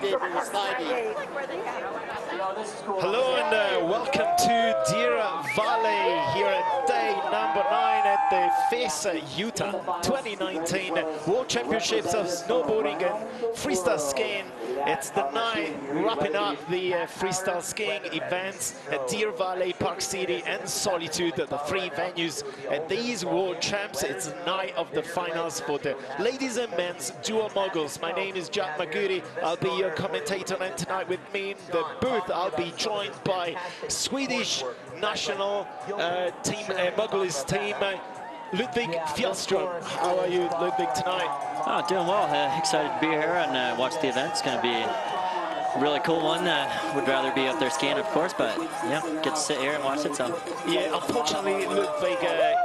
sliding and sliding. Hello and welcome to Deer Valley here at day number 9 at the FIS Utah 2019 World Championships of Snowboarding and Freestyle Skiing. It's the night wrapping up the freestyle skiing events at Deer Valley, Park City and Solitude, the 3 venues at these World Champs. It's the night of the finals for the ladies and men's dual moguls. My name is Jack Maguri. I'll be your commentator, and tonight with me in the booth I'll be joined by Swedish national team, Moguls team, Ludwig Fjellström. How are you, Ludwig, tonight? Oh, doing well. Excited to be here and watch the event. It's going to be a really cool one. Would rather be up there skiing, of course, but yeah, get to sit here and watch it. So yeah, unfortunately, Ludwig,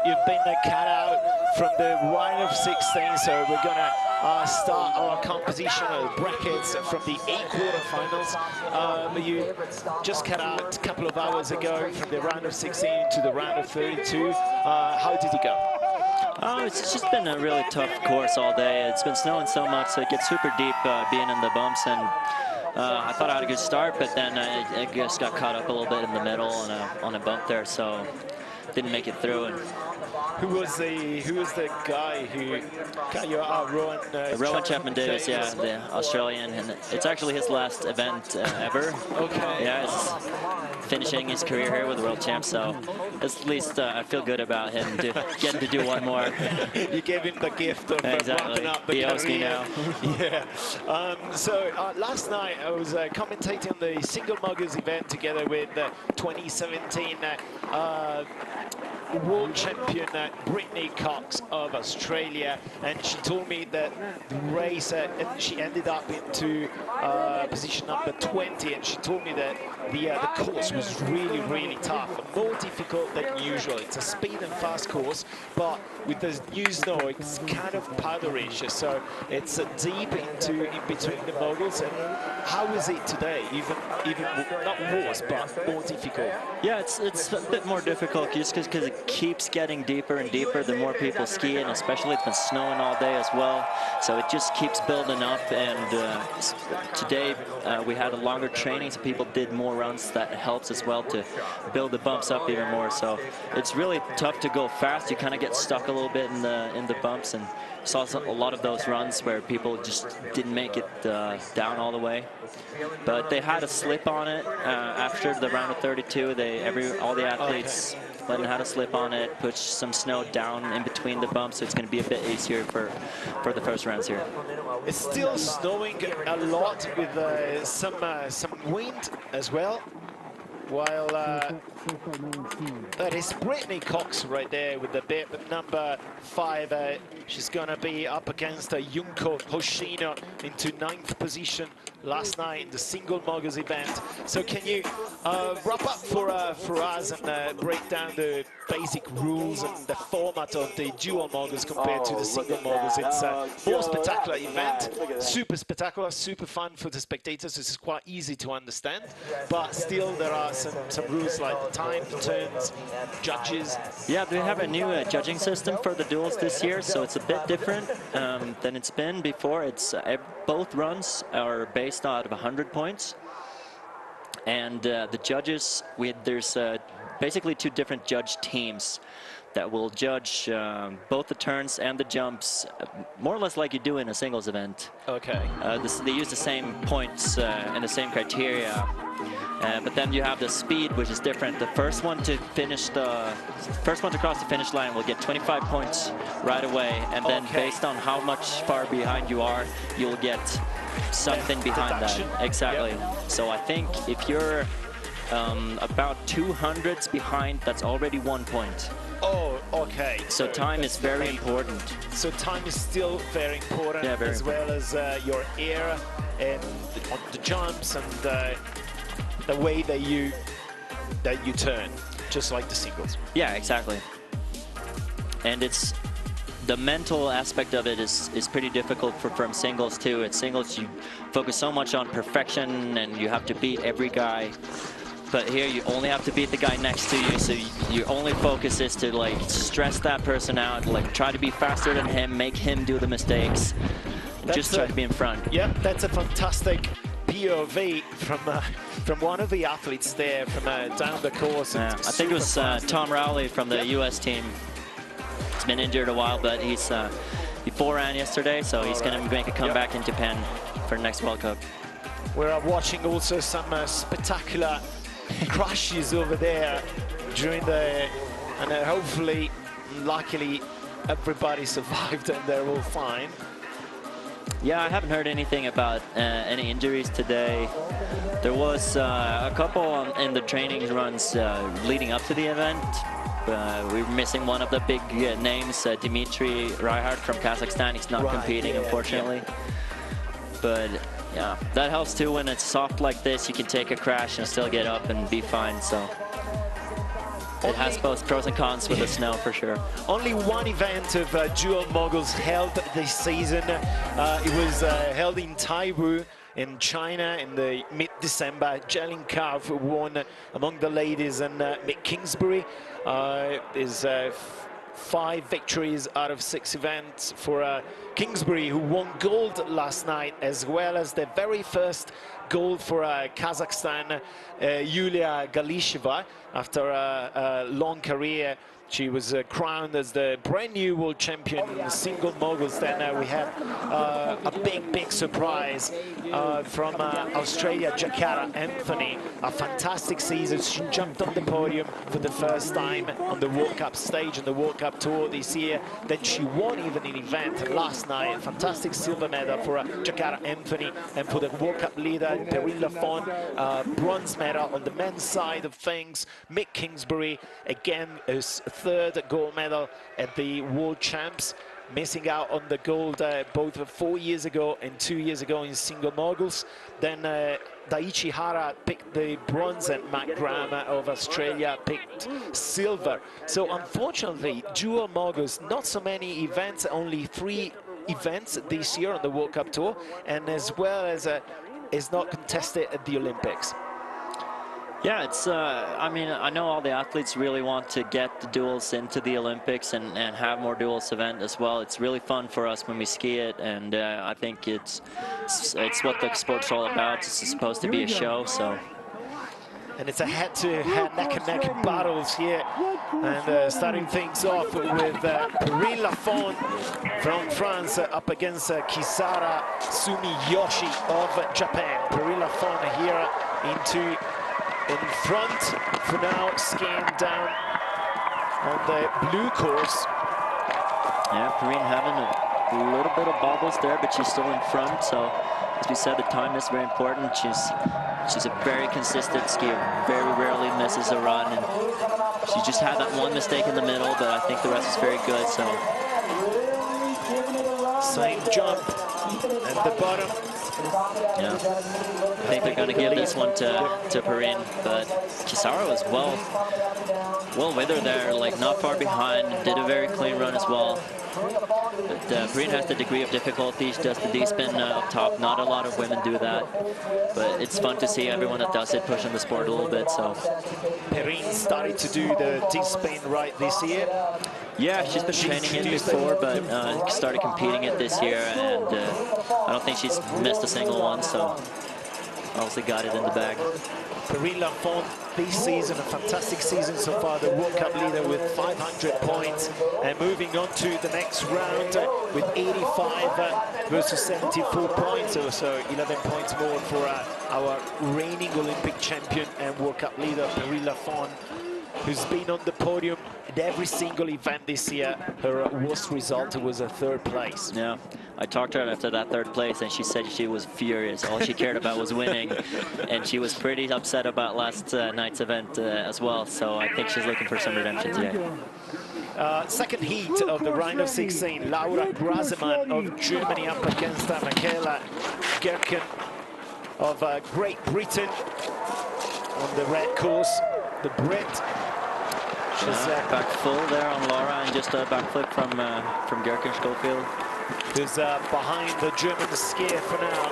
you've been cut out from the round of 16, so we're going to start our composition of brackets from the 8 quarterfinals. You just cut out a couple of hours ago from the round of 16 to the round of 32. How did it go? Oh, it's just been a really tough course all day. It's been snowing so much, so it gets super deep being in the bumps. And I thought I had a good start, but then I just got caught up a little bit in the middle on a bump there, so didn't make it through. And who was the guy who got you out? Rowan Chapman-Davis, yeah, the Australian, and it's actually his last event ever. Okay. Yeah, it's finishing his career here with the World Champs, so at least I feel good about him getting to do one more. You gave him the gift of wrapping up the career. He owes me now. Yeah. So last night I was commentating on the single moguls event together with 2017 World Champion Brittany Cox of Australia, and she told me that the race, she ended up into position number 20, and she told me that the course was really tough, more difficult than usual. It's a speed and fast course, but with the new snow, it's kind of powderish, so it's deep in between the moguls. And how is it today? Even not worse, but more difficult. Yeah, it's a bit more difficult just because it keeps getting deeper and deeper the more people ski, and especially it's been snowing all day as well, so it just keeps building up. And today we had a longer training, so people did more runs. That helps as well to build the bumps up even more, so it's really tough to go fast. You kind of get stuck a little bit in the bumps, and saw a lot of those runs where people just didn't make it down all the way. But they had a slip on it after the round of 32. All the athletes learned how to slip on it, push some snow down in between the bumps, so it's going to be a bit easier for the first rounds here. It's still snowing a lot with some wind as well. While that is Brittany Cox right there with the bib number 5. She's gonna be up against Junko Hoshino into 9th position last night in the single moguls event. So can you wrap up for us and break down the basic rules and the format of the dual moguls compared to the single moguls? It's a more spectacular event, super spectacular, super fun for the spectators. This is quite easy to understand, but still there are some rules like the time, the turns, judges. Yeah, they have a new judging system for the duels this year, so it's a bit different than it's been before. It's both runs are based out of 100 points, and the judges, there's basically 2 different judge teams that will judge both the turns and the jumps, more or less like you do in a singles event. Okay. They use the same points and the same criteria, but then you have the speed, which is different. The first one to cross the finish line will get 25 points right away, and then based on how much far behind you are, you'll get something behind that. Exactly. Yep. So I think if you're about 200s behind, that's already 1 point. Oh, okay. So time is very important. So time is still very important, yeah, as well as your air and on the jumps and the way that you turn, just like the singles. Yeah, exactly. And it's the mental aspect of it is pretty difficult from singles too. At singles, you focus so much on perfection and you have to beat every guy. But here you only have to beat the guy next to you, so your only focus is to like stress that person out, like try to be faster than him, make him do the mistakes, just try to be in front. Yeah, that's a fantastic POV from one of the athletes there from down the course. Yeah, I think it was Tom Rowley from the US team. He's been injured a while, but he forehand yesterday, so he's going to make a comeback in Japan for the next World Cup. We're watching also some spectacular crashes over there during the, and hopefully, luckily, everybody survived and they're all fine. Yeah, I haven't heard anything about any injuries today. There was a couple in the training runs leading up to the event. We were missing one of the big names, Dmitry Reihard from Kazakhstan. He's not competing, unfortunately. But yeah, that helps too. When it's soft like this, you can take a crash and still get up and be fine. So it has both pros and cons with the snow, for sure. Only one event of dual moguls held this season. It was held in Taiwu in China in the mid-December. Jelin Kav won among the ladies, and Mick Kingsbury is 5 victories out of 6 events for Kingsbury, who won gold last night, as well as the very first gold for Kazakhstan, Yulia Galisheva. After a long career, she was crowned as the brand new world champion in the single moguls. Then we had a big surprise from Australia, Jakarta Anthony. A fantastic season. She jumped on the podium for the first time on the World Cup stage and the World Cup Tour this year. Then she won even an event last night. Fantastic silver medal for Jakarta Anthony, and for the World Cup leader, Perrine Lafont, bronze medal on the men's side of things. Mick Kingsbury, again, is 3rd gold medal at the World Champs, missing out on the gold both 4 years ago and 2 years ago in single moguls. Then Daichi Hara picked the bronze, and Matt Graham of Australia picked silver. So unfortunately, dual moguls, not so many events, only 3 events this year on the World Cup Tour, and as well as is not contested at the Olympics. Yeah, it's, I mean, I know all the athletes really want to get the duels into the Olympics and have more duels event as well. It's really fun for us when we ski it, and I think it's what the sport's all about. It's supposed to be a show, so. And it's a head-to-head, neck-and-neck battles here. And starting things off with Perrine Lafont from France up against Kisara Sumiyoshi of Japan. Perrine Lafont here in front for now, skiing down on the blue course. Yeah, Perrine having a little bit of bobbles there, but she's still in front. So, as we said, the time is very important. She's a very consistent skier, very rarely misses a run, and she just had that one mistake in the middle, but I think the rest is very good. So, same jump at the bottom. Yeah, I think they're going to give this one to Perrine, but Kisara was well with her there, like not far behind, did a very clean run as well. But Perrine has the degree of difficulty. She does the D-spin up top. Not a lot of women do that, but it's fun to see everyone that does it pushing the sport a little bit. So Perrine started to do the D-spin right this year. Yeah, she's been training it before, but started competing it this year, and I don't think she's missed a single one, so obviously got it in the bag. Perrine Lafont this season, a fantastic season so far, the World Cup leader with 500 points, and moving on to the next round with 85 versus 74 points, so 11 points more for our reigning Olympic champion and World Cup leader, Perrine Lafont, who's been on the podium at every single event this year. Her worst result was a 3rd place. Yeah, I talked to her after that 3rd place, and she said she was furious. All she cared about was winning, and she was pretty upset about last night's event as well. So I think she's looking for some redemption today. Second heat of the round of 16, Laura Grasemann of Germany up against Michaela Gerken of Great Britain on the red course. The Brit. She's back full there on Laura, and just a backflip from Gerken Schofield. Who's behind the German skier for now.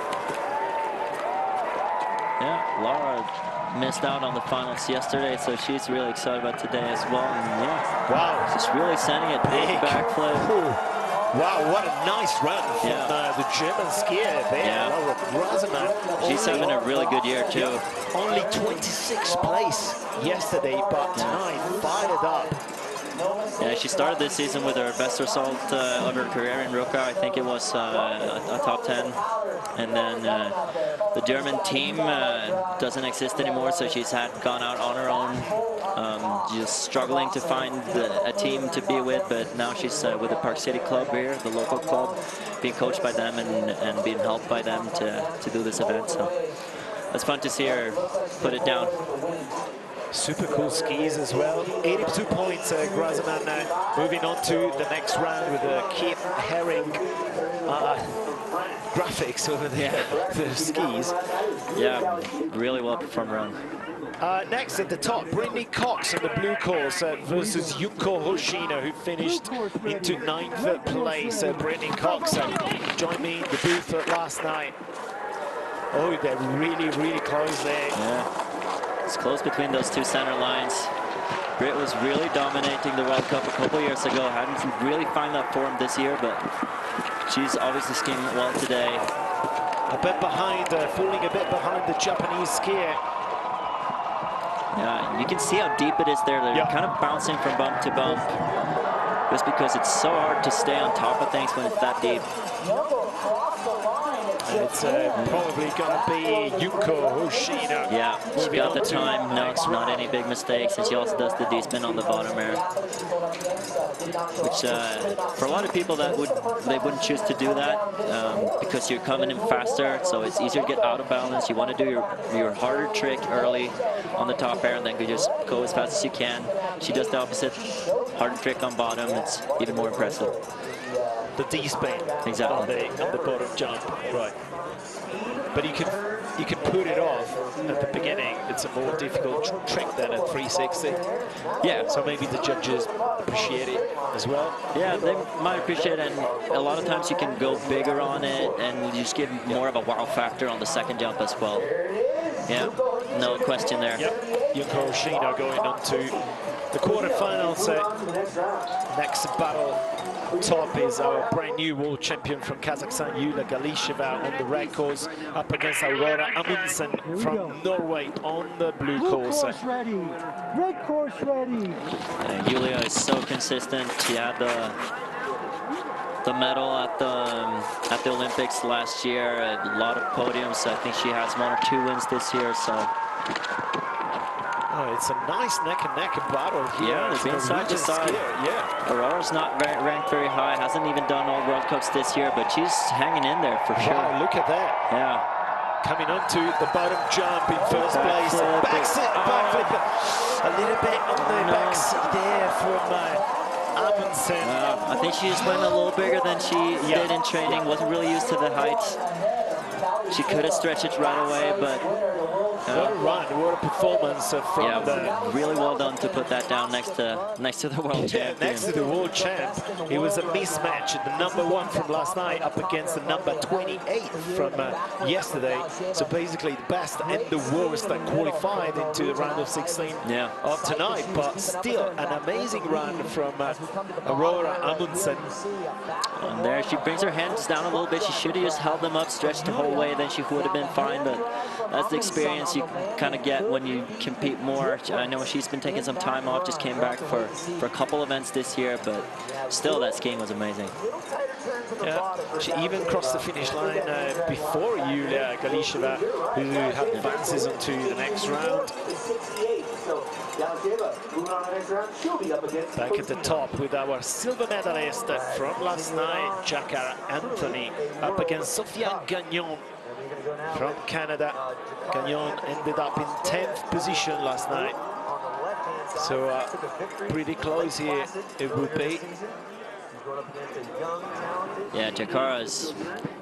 Yeah, Laura missed out on the finals yesterday, so she's really excited about today as well. And yeah, wow, just really sending it big backflip. Wow, what a nice run from the German skier there, Laura Grasemann. She's having a really good year too. Only 26th place yesterday, but tonight fired up. Yeah, she started this season with her best result of her career in Ruka. I think it was a top 10. And then the German team doesn't exist anymore, so she's gone out on her own, just struggling to find a team to be with. But now she's with the Park City club here, the local club, being coached by them and being helped by them to do this event. So it's fun to see her put it down. Super cool skis as well. 82 points, Grasemann moving on to the next round with the Keep Herring graphics over there, the skis. Yeah, really well performed run. Next at the top, Brittany Cox on the blue course versus Yuko Hoshino, who finished into 9th place. Brittany Cox joined me in the booth last night. Oh, they're really, really close there. Yeah. It's close between those two center lines. Britt was really dominating the World Cup a couple years ago. Hadn't really found that form this year, but she's obviously skiing well today. A bit behind, falling a bit behind the Japanese skier. Yeah, you can see how deep it is there. They're kind of bouncing from bump to bump. Just because it's so hard to stay on top of things when it's that deep. It's probably going to be Yuko Hoshino. Yeah, she got the time. No, it's not any big mistakes. And she also does the D-spin on the bottom air. Which, for a lot of people, they wouldn't choose to do that because you're coming in faster. So it's easier to get out of balance. You want to do your harder trick early on the top air and then you just go as fast as you can. She does the opposite. Harder trick on bottom. It's even more impressive. The D-spin exactly on the bottom jump, right? But you can put it off at the beginning. It's a more difficult trick than a 360. Yeah. So maybe the judges appreciate it as well. Yeah, they might appreciate it, and a lot of times you can go bigger on it and you just give more of a wow factor on the second jump as well. Yeah, no question there. Yep. Yuko Hoshino going on to the quarterfinals. Next battle top is our brand new world champion from Kazakhstan, Yulia Galisheva on the red course, up against Aurora Amundsen from Norway on the blue course. Ready. Red course ready. Yulia is so consistent. She had the medal at the Olympics last year, a lot of podiums. I think she has 1 or 2 wins this year, so. Oh, it's a nice neck-and-neck battle here. Yeah, they've been side to side. Yeah. Aurora's not ranked very high, hasn't even done all World Cups this year, but she's hanging in there for sure. Wow, look at that. Yeah. Coming on to the bottom jump in first place. Backflip. A little bit on the backside there from Amundsen. I think she just went a little bigger than she did in training. Wasn't really used to the height. She could have stretched it right away, but what a run, what a performance from the... really well done to put that down next to the world champion. Next to the world champ. It was a mismatch. The #1 from last night up against the number 28 from yesterday. So basically the best and the worst that qualified into the round of 16 of tonight. But still an amazing run from Aurora Amundsen. And there she brings her hands down a little bit. She should have just held them up, stretched the whole way, then she would have been fine. But that's the experience you kind of get when you compete more. I know she's been taking some time off, just came back for a couple events this year, but still that skiing was amazing. Yeah, she even crossed the finish line before Yulia Galisheva, who advances onto the next round. Back at the top with our silver medalist from last night, Jacquard Anthony, up against Sofiane Gagnon from Canada. Gagnon ended up in 10th position last night. So pretty close here it would be. Yeah, Jacquard,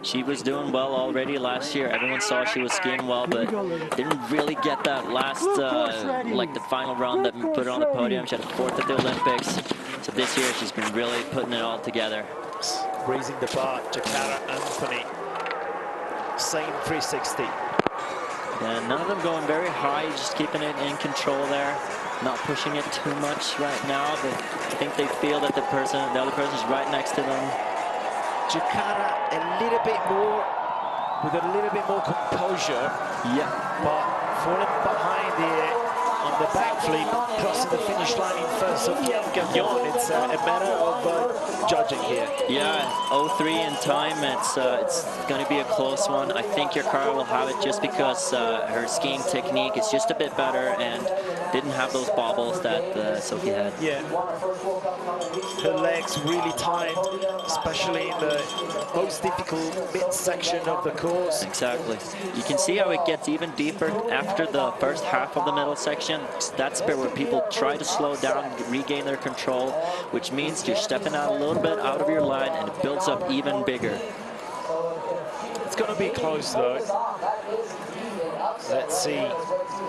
she was doing well already last year. Everyone saw she was skiing well, but didn't really get that last, like the final run that put her on the podium. She had a 4th at the Olympics. So this year she's been really putting it all together. Raising the bar, Jacquard Anthony. Same 360. Yeah, none of them going very high, just keeping it in control there. Not pushing it too much right now, but I think they feel that the other person's right next to them. Jakarta a little bit more, with a little bit more composure. Yeah. But falling behind here on the backflip, crossing the finish line in first. So Gagnon, it's a matter of judging here. Yeah, 0-3 in time. It's going to be a close one. I think Jakarta will have it just because her skiing technique is just a bit better and didn't have those bobbles that Sophie had. Yeah, her legs really tight, especially in the most difficult midsection of the course. Exactly. You can see how it gets even deeper after the first half of the middle section. That's where people try to slow down, regain their control, which means you're stepping out a little bit out of your line and it builds up even bigger. It's going to be close though. Let's see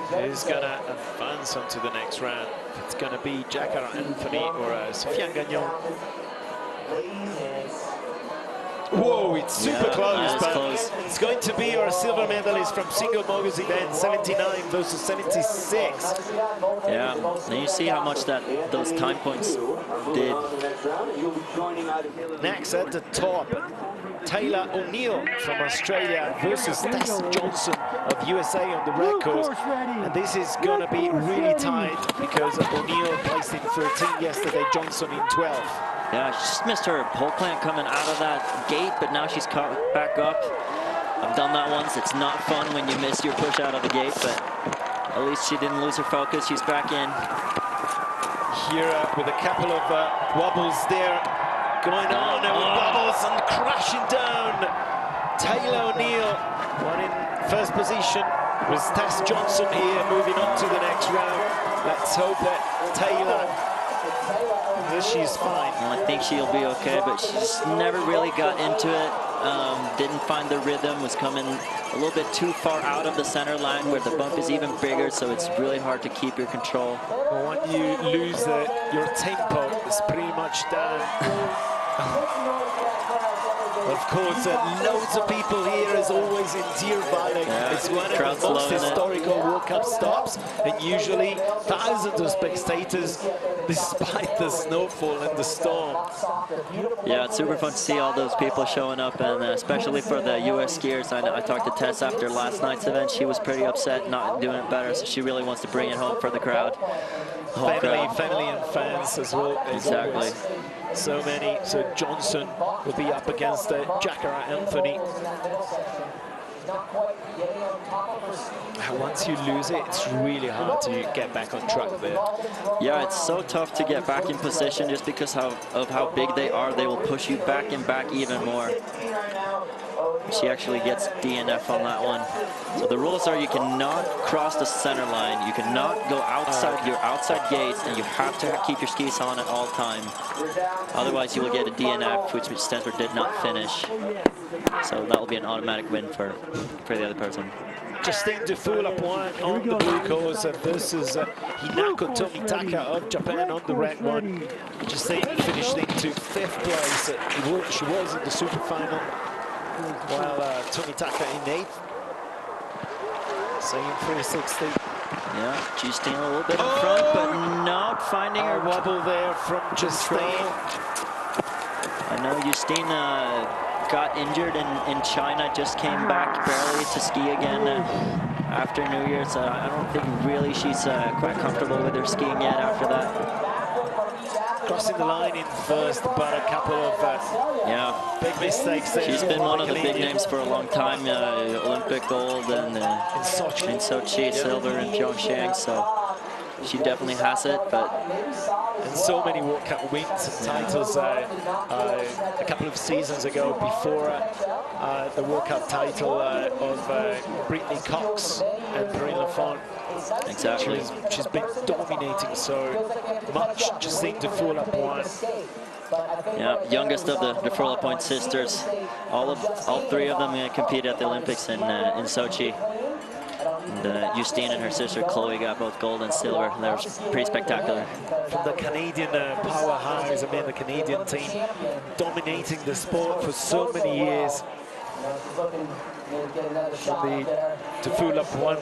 who's going to advance on to the next round. If it's going to be Jakarta Anthony or Sofiane Gagnon. Whoa, it's super close, but close. It's going to be our silver medalist from single Moguls event, 79 versus 76. Yeah, and you see how much those time points did. Next at the top, Taylor O'Neill from Australia versus Tess Johnson of USA on the red course. And this is going to be really tight because O'Neill placed in 13 yesterday, Johnson in 12. Yeah, she just missed her pole plant coming out of that gate, but now she's caught back up. I've done that once. It's not fun when you miss your push out of the gate, but at least she didn't lose her focus. She's back in. Here with a couple of wobbles there going on, and with wobbles and crashing down. Taylor O'Neill, one in first position, was Tess Johnson here, moving on to the next round. Let's hope that Taylor, she's fine. Well, I think she'll be okay, but she's never really got into it. Didn't find the rhythm, was coming a little bit too far out of the center line where the bump is even bigger, so it's really hard to keep your control. Well, when you lose your tempo, it's pretty much down. Of course, loads of people here, as always, in Deer Valley. Yeah, it's one of the most historical World Cup stops, and usually thousands of spectators, despite the snowfall and the storm. Yeah, it's super fun to see all those people showing up, and especially for the US skiers. I talked to Tess after last night's event. She was pretty upset not doing it better, so she really wants to bring it home for the crowd. Family and fans as well. Exactly. So many. So Johnson will be up against Jakarta Anthony. Once you lose it, it's really hard to get back on track there. Yeah, it's so tough to get back in position just because of how big they are. They will push you back and back even more. She actually gets DNF on that one. So the rules are you cannot cross the center line, you cannot go outside your outside gates, and you have to keep your skis on at all time. Otherwise you will get a DNF, which stands for did not finish. So that will be an automatic win for the other person. Justine Dufour-Lapointe on the blue course versus Hinako Tomitaka of Japan on the red one. Justine finished into 5th place. She was in the super final, while Tomitaka in 8th. Same 360. Yeah, Justine a little bit in front, but not finding her wobble there from Justine. I know Justine got injured in China, just came back barely to ski again after New Year's. I don't think really she's quite comfortable with her skiing yet after that. Crossing the line in first, but a couple of big mistakes there. She's been one of the big names for a long time. Olympic gold and in Sochi, silver in Pyeongchang. So she definitely has it, and so many World Cup wins and titles a couple of seasons ago, before the World Cup title of Brittany Cox and Perrine Lafont. Exactly. She's been dominating so much. Justine Dufour-Lapointe. Yeah, youngest of the Dufour-Lapointe sisters. All 3 of them competed at the Olympics in Sochi. And, Justine and her sister Chloe got both gold and silver. That was pretty spectacular. From the Canadian powerhouse, the Canadian team, dominating the sport for so many years. From the Dufour-Lapointe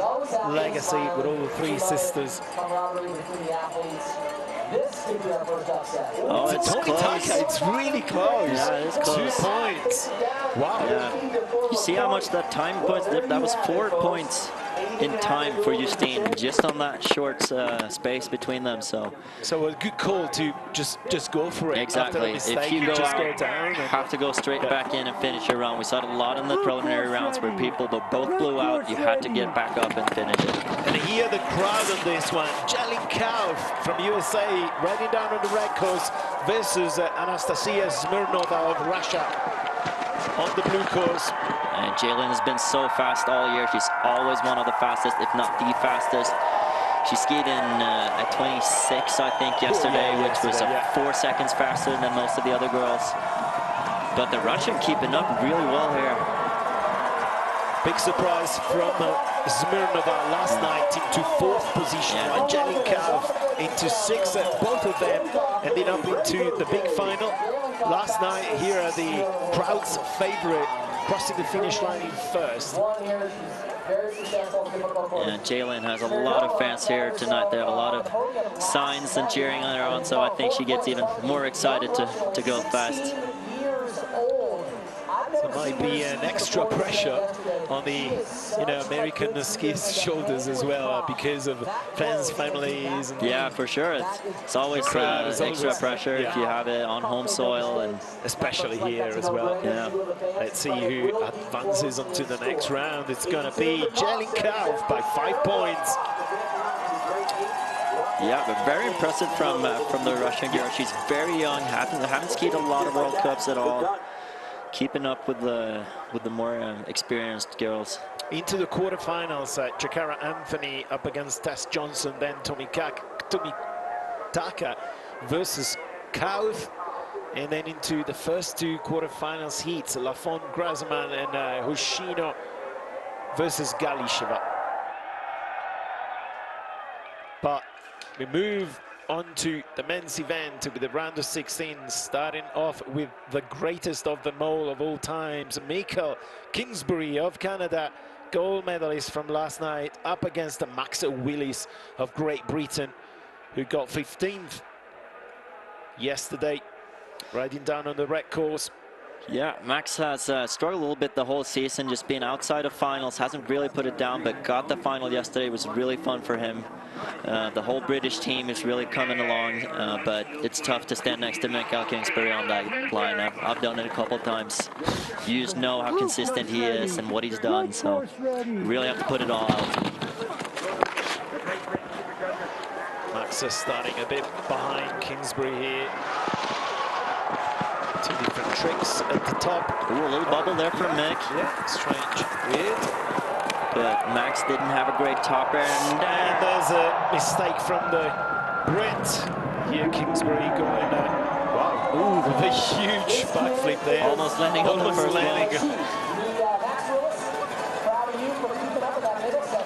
legacy with all the 3 sisters. Oh, it's close. It's really close. Yeah, it is close. 2 points. Wow. Yeah. You see how much that time points? That was 4 points in time for Justine, just on that short space between them. So a good call to just go for it. exactly. After the mistake, if you go just out, go down, have to go straight back in and finish your round. We saw it a lot in the preliminary rounds where people both blew out. You had to get back up and finish it. And here the crowd on this one. Jelin Kauf from USA riding down on the red course versus Anastasia Smirnova of Russia on the blue course. And Jelin has been so fast all year. She's always one of the fastest, if not the fastest. She skied in at 26, I think, yesterday, which was 4 seconds faster than most of the other girls. But the Russian keeping up really well here. Big surprise from Smirnova last night into 4th position. And Jelin Kauf into 6th, both of them ending up into the big final. Last night, here are the crowd's favorite, crossing the finish line in 1st. And Jelin has a lot of fans here tonight. They have a lot of signs and cheering on her on, so I think she gets even more excited to go fast. So it might be an extra pressure on the American skiers' shoulders as well because of fans, families. And yeah, for sure. It's always extra pressure if you have it on home soil, and especially here as well. Yeah. Let's see who advances onto the next round. It's going to be Jelin Kauf by 5 points. Yeah, but very impressive from the Russian girl. She's very young, haven't skied a lot of World Cups at all. Keeping up with the more experienced girls. Into the quarterfinals, Jakara Anthony up against Tess Johnson, then Tomitaka versus Kauf, and then into the first 2 quarterfinals heats, Lafon Grazman and Hoshino versus Galisheva. But we move on to the men's event with the round of 16, starting off with the greatest of them all of all times, Michael Kingsbury of Canada, gold medalist from last night, up against Max Willis of Great Britain, who got 15th yesterday, riding down on the red course. Yeah, Max has struggled a little bit the whole season, just being outside of finals, hasn't really put it down, but got the final yesterday. It was really fun for him. The whole British team is really coming along, but it's tough to stand next to Michael Kingsbury on that line. I've done it a couple of times. You just know how consistent he is and what he's done, so you really have to put it all out. Max is starting a bit behind Kingsbury here. 2 different tricks at the top. Ooh, a little bubble there from Mick. Yeah, strange, weird. But Max didn't have a great top air. And there's a mistake from the Brit. Here, Kingsbury going, wow, ooh, with a huge backflip there. Almost landing on the first one.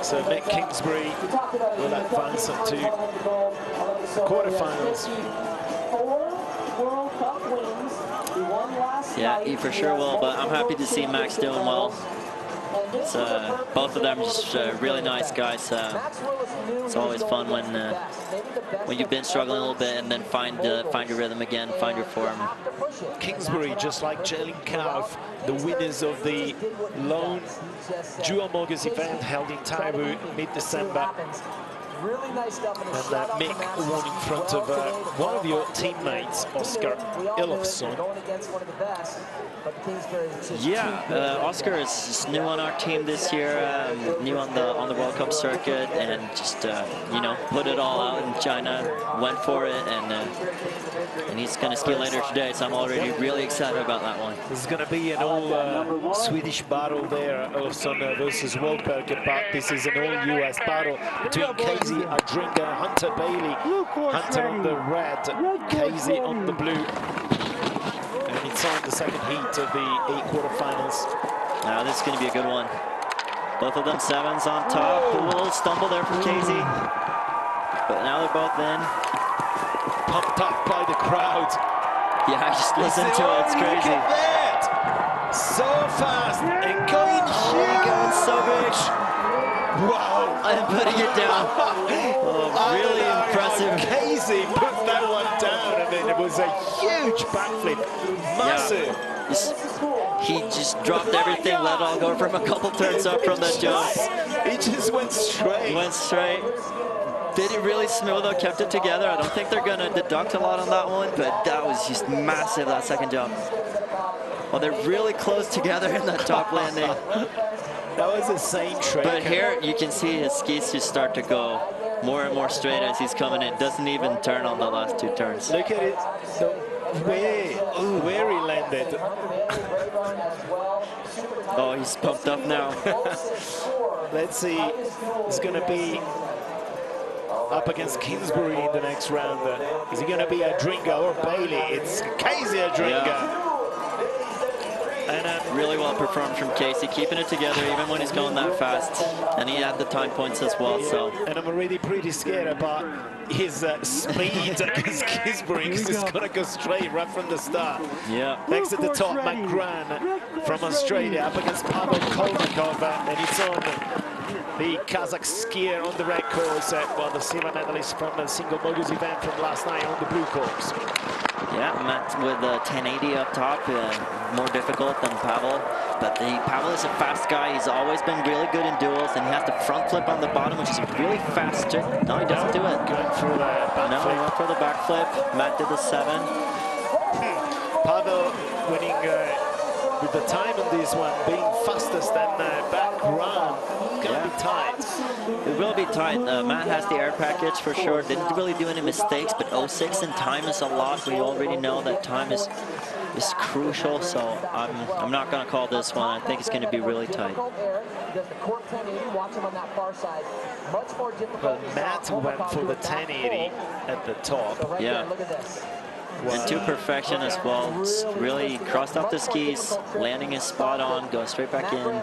So Mick Kingsbury will advance up to the quarterfinals. Yeah, he for sure will, but I'm happy to see Max doing well. It's, both of them just really nice guys. It's always fun when you've been struggling a little bit and then find your rhythm again, find your form. Kingsbury, just like Jelin Kauf, the winners of the lone dual Moguls event held in Taiwan mid-December. And Mick won in front of one of your teammates, Oscar Ilofsson. Yeah, Oscar is new on our team this year, new on the World Cup circuit, and just you know, put it all out in China, went for it, and he's going to ski later today, so I'm already really excited about that one. This is going to be an all Swedish battle there, Ilofsson versus Waldberger, but this is an all US battle between Casey Adringa, Hunter Bailey, Hunter on the red, Casey on the blue. And it's on the second heat of the 8 quarterfinals. Now this is going to be a good one. Both of them 7s on top. A little stumble there from Casey, but now they're both in. Pumped up by the crowd. Yeah, just listen to it. It's crazy. Look at that! So fast and going huge. Going so big. Wow! I'm putting it down. Oh, really impressive. Casey put that backflip. Massive. Yeah. He just dropped everything, let it all go from a couple turns up from that jump. He just went straight. Went straight. Did he really smooth out, kept it together? I don't think they're going to deduct a lot on that one, but that was just massive, that second jump. Well, they're really close together in that top landing. That was the same trick. But here you can see his skis just start to go more and more straight as he's coming in. Doesn't even turn on the last two turns. Look at it, where he landed. Oh, he's pumped up now. Let's see, it's going to be up against Kingsbury in the next round. Is he going to be Adringa or Bailey? It's Casey Adringa. Yeah. And really well performed from Casey, keeping it together even when he's going that fast. And he had the time points as well. Yeah. So. And I'm already pretty scared about his speed against Kingsbury, because he's going to go straight right from the start. Yeah. Next at the top, McGran from Australia up against Pavel Kolmakov, and it's on the Kazakh skier on the red course, while the silver medalist from the single Moguls event from last night on the blue course. Yeah, Matt with the 1080 up top, more difficult than Pavel. But Pavel is a fast guy. He's always been really good in duels, and he has the front flip on the bottom, which is really fast. No, he doesn't do it. Going for the backflip. No, he went for the backflip. Matt did the 7. Pavel winning with the time on this one, being fastest than back run. Gonna be tight. It will be tight. Matt has the air package for sure. Didn't really do any mistakes, but 06 in time is a lot. We already know that time is crucial, so I'm not going to call this one. I think it's going to be really tight. Well, Matt went for the 1080 at the top. Yeah. And to perfection as well. Really crossed off the skis, landing is spot on, going straight back in.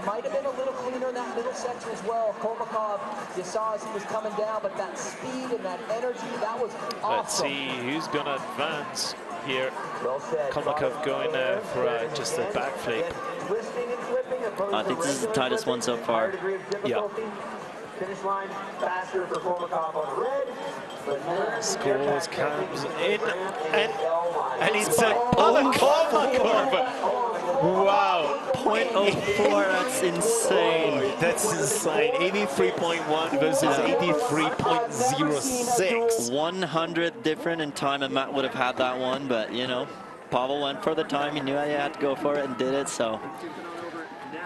Might have been a little cleaner in that middle section as well. Kolmakov, you saw as he was coming down, but that speed and that energy, that was awesome. Let's see who's going to advance here. Kolmakov going for just a backflip. I think this is the tightest one so far. Yeah. Finish line faster for Kolmakov on the red. Scores comes in, and it's Pavel Kolmakov. Wow. 0.04, that's insane. That's insane. 83.1 versus 83.06. 100 different in time, and Matt would have had that one, but you know, Pavel went for the time. He knew he had to go for it and did it, so.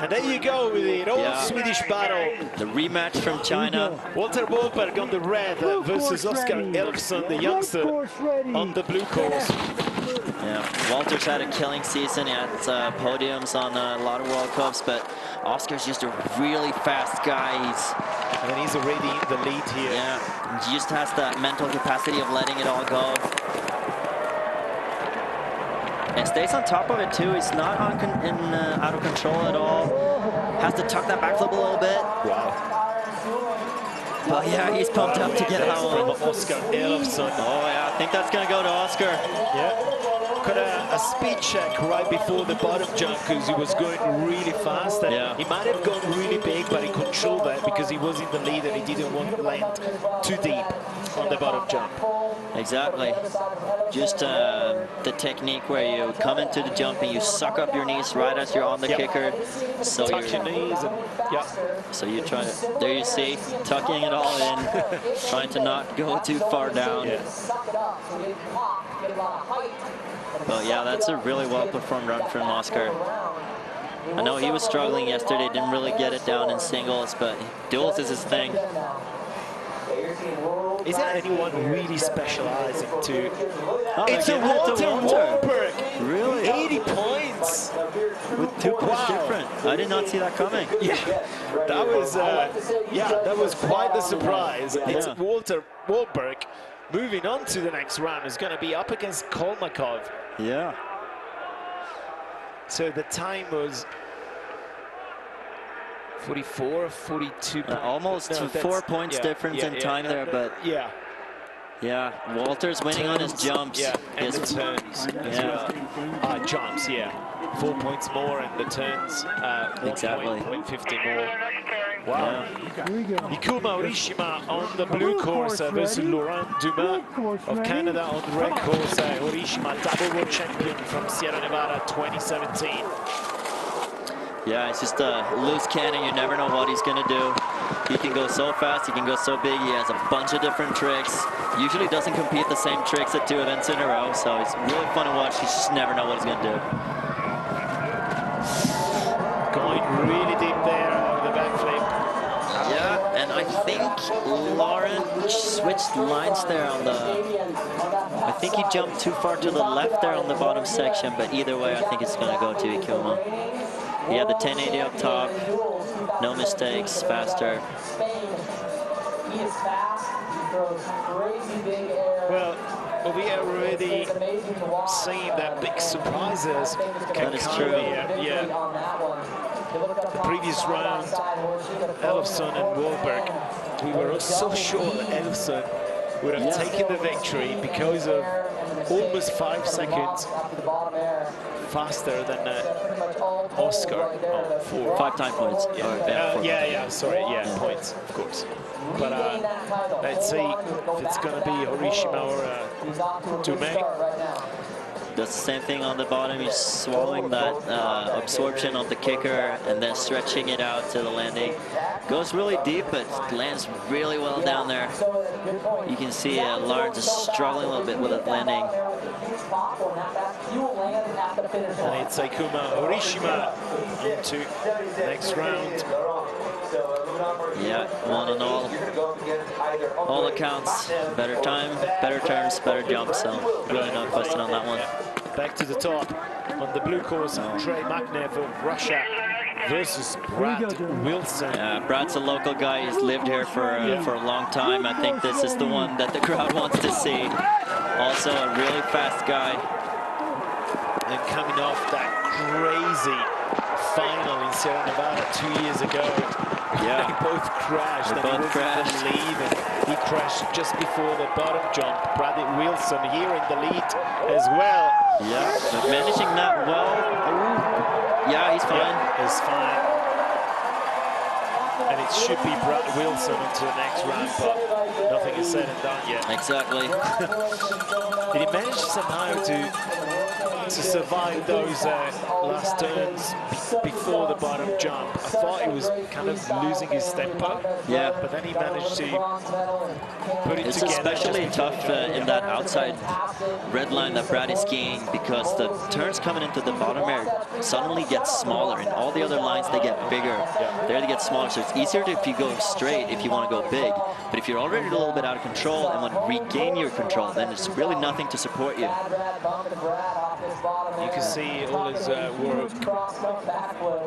And there you go with it, old Swedish battle. The rematch from China. Walter Wolberg on the red versus Oscar Elfsson, the youngster, on the blue course. Yeah, Walter's had a killing season. He had podiums on a lot of World Cups, but Oscar's just a really fast guy. He's already in the lead here. Yeah, he just has that mental capacity of letting it all go. And stays on top of it too. He's not out of control at all. Has to tuck that backflip a little bit. Wow. But yeah, he's pumped up to get that one. Oscar Elfsson. Oh yeah, I think that's gonna go to Oscar. Yeah. Got a speed check right before the bottom jump because he was going really fast. And he might have gone really big, but he controlled that because he was in the lead and he didn't want to land too deep on the bottom jump. Exactly. Just the technique where you come into the jump and you suck up your knees right as you're on the kicker. So tuck your knees and so you try to, there you see, tucking it all in, trying to not go too far down. But yeah, that's a really well-performed run from Oscar. I know he was struggling yesterday, didn't really get it down in singles, but duels is his thing. Is there anyone really specializing to? Oh, it's a Walter Wolberg. Really? 80 points. With 2 points different. I did not see that coming. Yeah, that was quite the surprise. It's Walter Wolberg moving on to the next round. Is going to be up against Kolmakov. Yeah. So the time was 44, 42. Almost 4 points difference in time there, but yeah, Walter's winning on his jumps. Yeah, and the turns as well. Jumps, 4 points more, and the turns, exactly. 1.50 more. Wow. Here we go. Ikuma Orishima on the blue course versus Laurent Dumas of Canada on the red course. Orishima, double world champion from Sierra Nevada 2017. Yeah, it's just a loose cannon. You never know what he's going to do. He can go so fast, he can go so big. He has a bunch of different tricks. Usually doesn't compete the same tricks at 2 events in a row, so it's really fun to watch. You just never know what he's going to do. Going really deep there over the backflip. Yeah, and I think Laurent switched lines there on the... I think he jumped too far to the left there on the bottom section, but either way, I think it's going to go to Ikuma. He had the 1080 up top, no mistakes, faster. Well, we are already seeing that big surprises can come here. Yeah. The previous round, Elfsson and Wahlberg, we were so sure that Elfsson would have taken the victory because of almost 5 seconds faster than Oscar. 5 time points. Yeah, sorry, points, of course. But let's see if it's going to be Orishima or Dumas. Does the same thing on the bottom. He's swallowing that absorption of the kicker and then stretching it out to the landing. Goes really deep, but lands really well down there. You can see Laurent is struggling a little bit with it landing. And it's Ikuma Orishima into the next round. Yeah, one on all accounts. Better time, better turns, better jumps. So really no question on that one. Back to the top on the blue course, Andrei Maknev of Russia versus Brad Wilson. Yeah, Brad's a local guy. He's lived here for a long time. I think this is the one that the crowd wants to see. Also a really fast guy. And coming off that crazy final in Sierra Nevada 2 years ago. Yeah, they both crashed. They both crashed. He crashed just before the bottom jump. Brad Wilson here in the lead as well. Yeah, but managing that well. Yeah, he's fine. Yeah, he's fine. And it should be Brad Wilson into the next round, but nothing is said and done yet. Exactly. Did he manage somehow to survive those last turns before the bottom jump? I thought he was kind of losing his tempo. Yeah, but then he managed to put it it's together. It's especially tough in that outside red line that Brad is skiing, because the turns coming into the bottom air suddenly get smaller, and all the other lines, they get bigger. Yeah. There they get smaller, so it's easier if you go straight if you want to go big. But if you're already a little bit out of control and want to regain your control, then there's really nothing to support you. You can see all his work,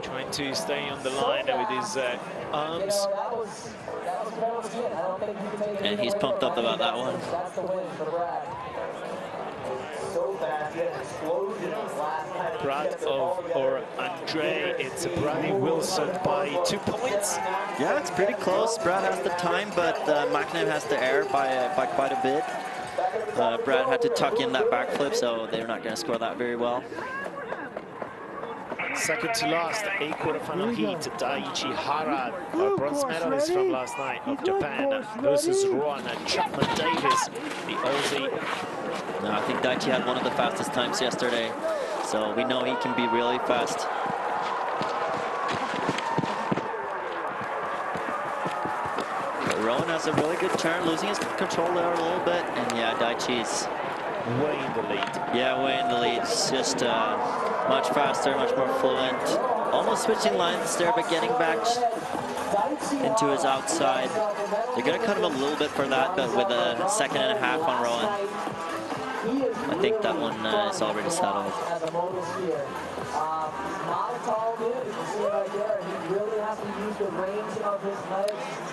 trying to stay on the line with his arms. And he's pumped up about that one. Brad or Andre, it's Brady Wilson by 2 points. Yeah, it's pretty close. Brad has the time, but Maknev has the air by quite a bit. Brad had to tuck in that backflip, so they're not going to score that very well. Second to last, a quarterfinal heat, Daiichi Hara, a bronze medalist from last night of Japan, versus Rowan Chapman Davis, the Aussie. No, I think Daiichi had one of the fastest times yesterday, so we know he can be really fast. But Rowan has a really good turn, losing his control there a little bit, and yeah, Daiichi's way in the lead. Yeah, way in the lead. It's just much faster, much more fluent. Almost switching lines there, but getting back into his outside. They're going to cut him a little bit for that, but with a 1.5 seconds on Rowan, I think that one is already settled.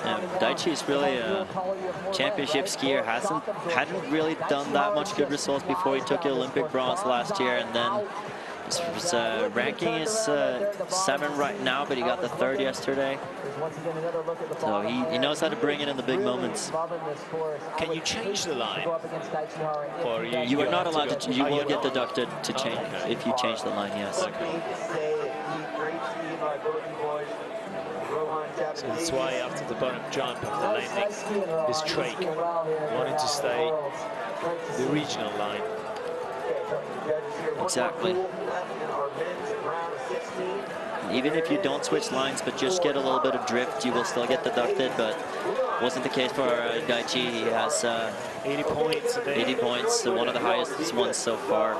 Yeah, Daiichi is really a championship skier. Hadn't really done that much good results before he took the Olympic bronze last year, and then his ranking is 7 right now, but he got the 3rd yesterday. So he knows how to bring it in the big moments. Can you change the line? Or you are not allowed to. You will get deducted to change if you change the line. Yes. Okay. So that's why after the bottom jump, after landing his trick, wanted to stay the regional line. Exactly. Even if you don't switch lines, but just get a little bit of drift, you will still get deducted, but wasn't the case for Daichi. He has 80 points today. 80 points, so one of the highest ones so far.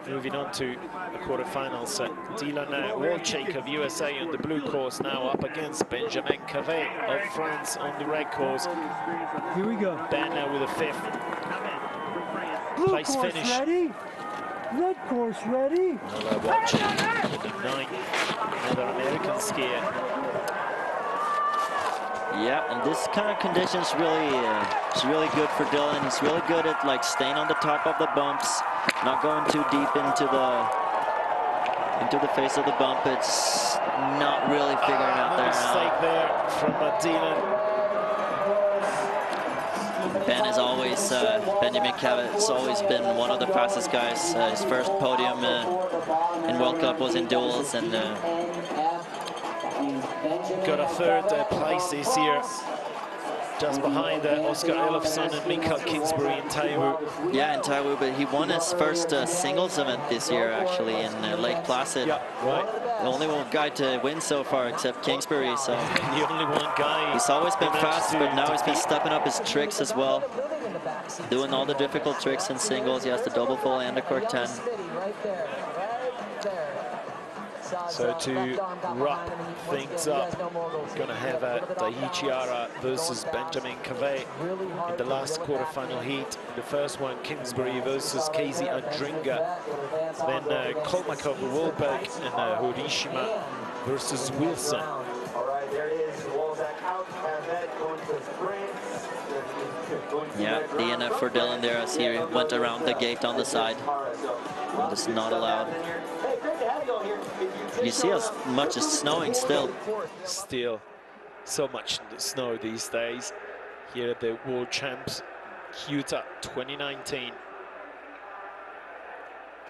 Moving on to the quarterfinals. Dylan Walchik of USA on the blue course, now up against Benjamin Cavet of France on the red course. Here we go. Ben with a 5th Blue place course finish. ready. Red course ready. Walchik with a 9th, another American skier. Yeah, and this kind of conditions really is really good for Dylan. He's really good at like staying on the top of the bumps, not going too deep into the face of the bump. It's not really figuring out there. Mistake there from Dylan. Ben is always Benjamin Cavet's always been one of the fastest guys. His first podium in World Cup was in duels, and got a 3rd place this year, just behind Oscar Elofsson and Mikael Kingsbury in Taiwu. yeah, in Taiwu, but he won his first singles event this year actually in Lake Placid. Yeah, right. The only one guy to win so far, except Kingsbury. So The only one guy. he's always been fast, to- but now he's been stepping up his tricks as well, doing all the difficult tricks in singles. He has the double full and the cork 10. So to wrap things up, we're going to have Daichi Ara versus Benjamin Cavet in the last quarterfinal heat. The first one, Kingsbury versus Casey Andringa. Then Kolmakov, Wolberg, and Horishima versus Wilson. Yeah, DNF for Dylan there as he went around the gate on the side. It's not allowed. You see as much as snowing still. Still so much snow these days here at the World Champs Utah 2019.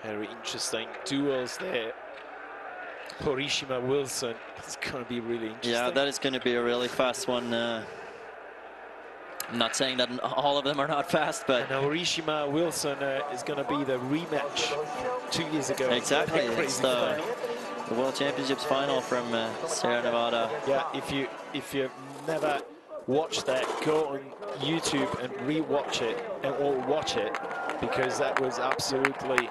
Very interesting duels there. Horishima Wilson, it's going to be really interesting. Yeah, that is going to be a really fast one. I'm not saying that all of them are not fast, but And Horishima Wilson is going to be the rematch 2 years ago. exactly, it's Crazy the fun. World Championships final from Sierra Nevada. Yeah, if you've never watched that, go on YouTube and re-watch it or watch it, because that was absolutely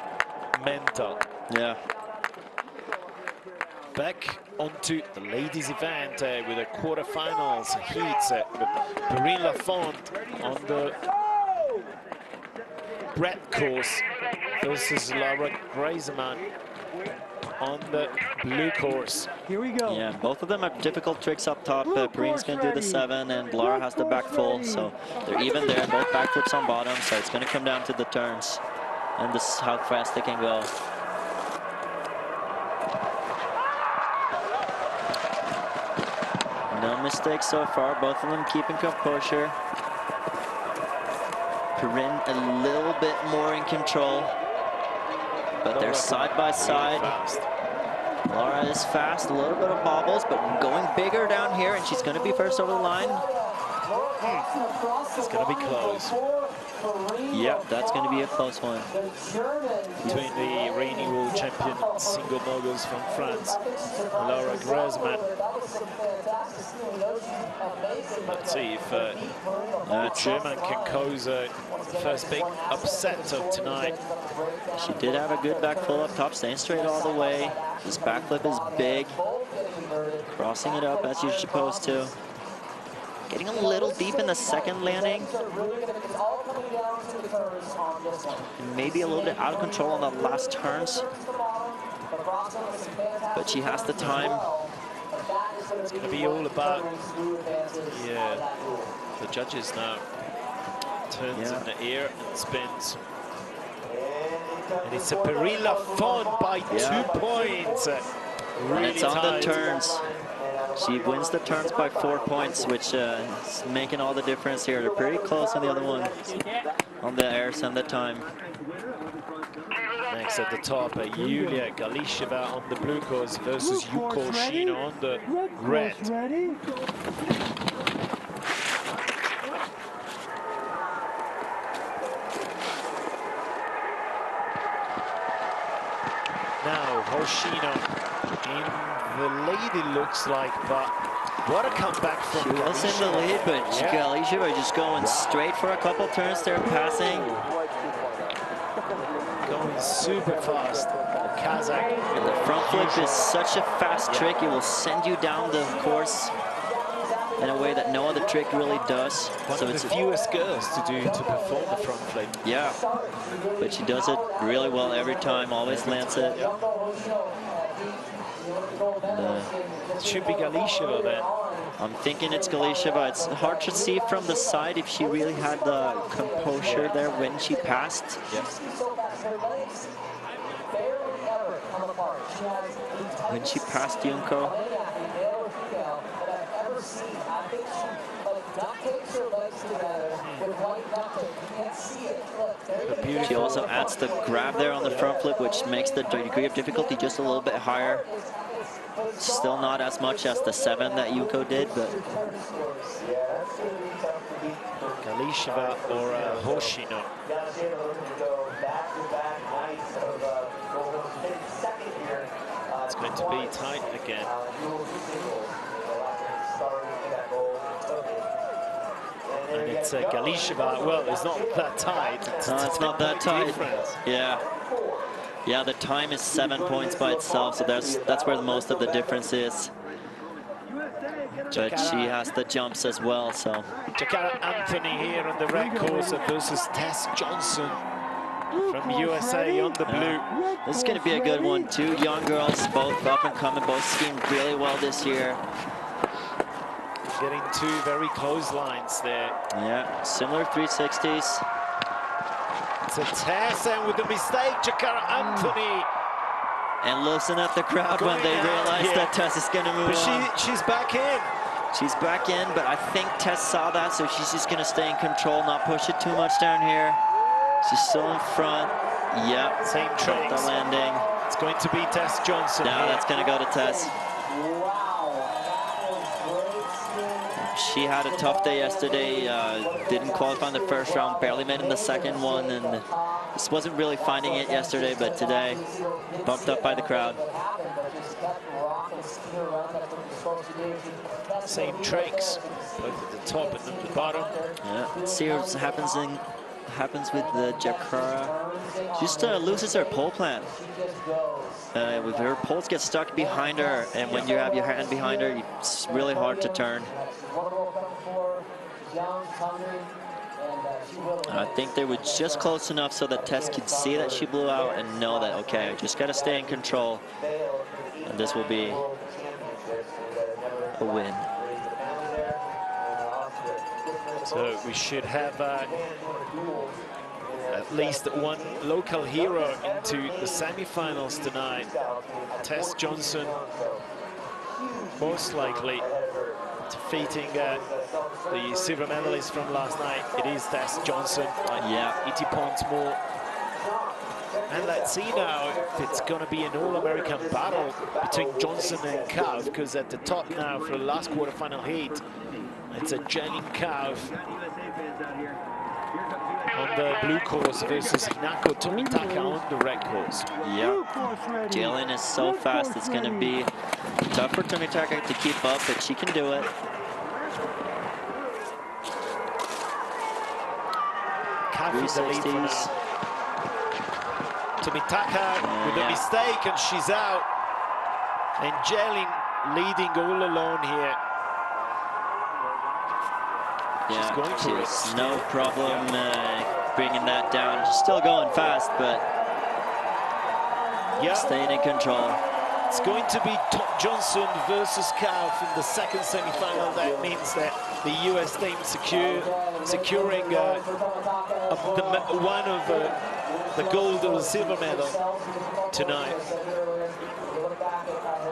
mental. Yeah. Back onto the ladies' event with the quarterfinals heats. Perrine Lafont on the red course versus Laura Greisemann on the blue course. Here we go. Yeah, both of them have difficult tricks up top. Perrine's going to do the 7 and Laura has the back full, so they're even there. Both back flips on bottom, so it's going to come down to the turns and this is how fast they can go. No mistakes so far, both of them keeping composure. Perrine a little bit more in control, but they're side by side. Laura is fast, a little bit of bobbles, but going bigger down here, and she's going to be first over the line. It's going to be close. Yep, that's going to be a close one. Between the reigning world champion single moguls from France, Laura Greisemann. Let's see if the German can cause the first big upset of tonight. She did have a good back full up top, staying straight all the way. This backflip is big. Crossing it up as you're supposed to. Getting a little deep in the second landing. And maybe a little bit out of control on the last turns. But she has the time. It's going to be all about the judges now. Turns in the air and spins. And it's a Perrine Lafont by 2 points. Really and it's on tight. the turns. She wins the turns by 4 points, which is making all the difference here. They're pretty close on the other one, on the airs and the time. Next at the top, Yulia Galisheva on the blue course versus Yuko Shino on the red. Ready? Now Hoshino in the lead, it looks like, but what a comeback from She was in the lead, but Galisheva just going straight for a couple turns there, passing. Going super fast, Kazakh. And the front flip is such a fast trick, it will send you down the course in a way that no other trick really does. One of the fewest girls to perform the front flip. Yeah, but she does it really well every time, always lands it. It should be Galisheva then. I'm thinking it's Galisheva. It's hard to see from the side if she really had the composure there when she passed. Yes. When she passed Junko. She also adds the grab there on the front flip, which makes the degree of difficulty just a little bit higher. Still not as much as the 7 that Yuko did, but Galisheva or Hoshino. It's going to be tight again. And it's Galisheva. Well, it's not that tight. It's not that tight. Difference. Yeah. Yeah, the time is 7 points by itself, so that's where most of the difference is. But she has the jumps as well, so. Jakara Anthony here on the red course versus Tess Johnson from USA on the blue. This is going to be a good one. 2 young girls, both up and coming, both skiing really well this year. Getting 2 very close lines there. Yeah, similar 360s. It's a Tess, and with the mistake, Jakara Anthony. And listen at the crowd when they realize that Tess is going to move on. She's back in. She's back in, but I think Tess saw that, so she's just going to stay in control, not push it too much down here. She's still in front. Yep. Same tricks. The landing. It's going to be Tess Johnson. Now that's going to go to Tess. She had a tough day yesterday. Didn't qualify in the first round, barely made in the second one, and just wasn't really finding it yesterday, but today, bumped up by the crowd. Same tricks, both at the top and at the bottom. Yeah, let's see what happens with the Jakara. Just loses her pole plant. With her poles get stuck behind her, and when you have your hand behind her, it's really hard to turn. I think they were just close enough so that Tess could see that she blew out and know that, okay, I just got to stay in control, and this will be a win. So we should have at least one local hero into the semifinals tonight. Tess Johnson, most likely defeating the silver medalist from last night. It is Tess Johnson, yeah, 80 points more. And let's see now if it's going to be an all-American battle between Johnson and Kauf, because at the top now for the last quarterfinal heat, it's a Jalen Kauf on the blue course versus Hinako Tomitaka on the red course. Yep, Jalen is so fast, it's going to be tough for Tomitaka to keep up, but she can do it. Kauf in the lead for now. Tomitaka with a mistake, and she's out. And Jalen leading all alone here. She's going for it. No problem bringing that down. She's still going fast, but staying in control. It's going to be Johnson versus Kauf in the second semifinal. That means that the US team securing one of the gold or silver medal tonight,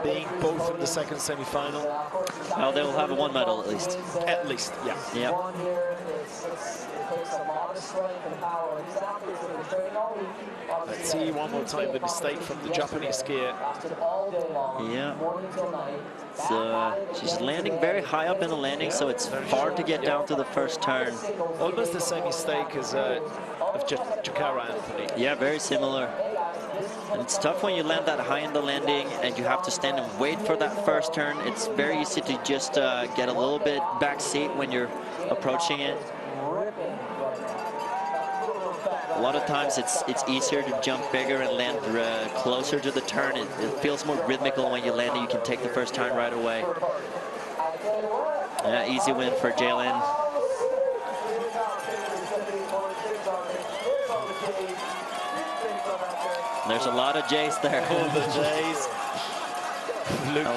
being both in the second semifinal. Well, they will have one medal at least. At least, yeah. Yep. Let's see one more time the mistake from the Japanese skier. Yeah. So she's landing very high up in the landing, so it's hard to get down to the first turn. Almost the same mistake as of Chikara Anthony. Yeah, very similar. And it's tough when you land that high in the landing and you have to stand and wait for that first turn. It's very easy to just get a little bit back seat when you're approaching it. A lot of times it's easier to jump bigger and land closer to the turn. It feels more rhythmical when you land and you can take the first turn right away. Yeah, easy win for Jalen. There's a lot of Jays there. All the Jays.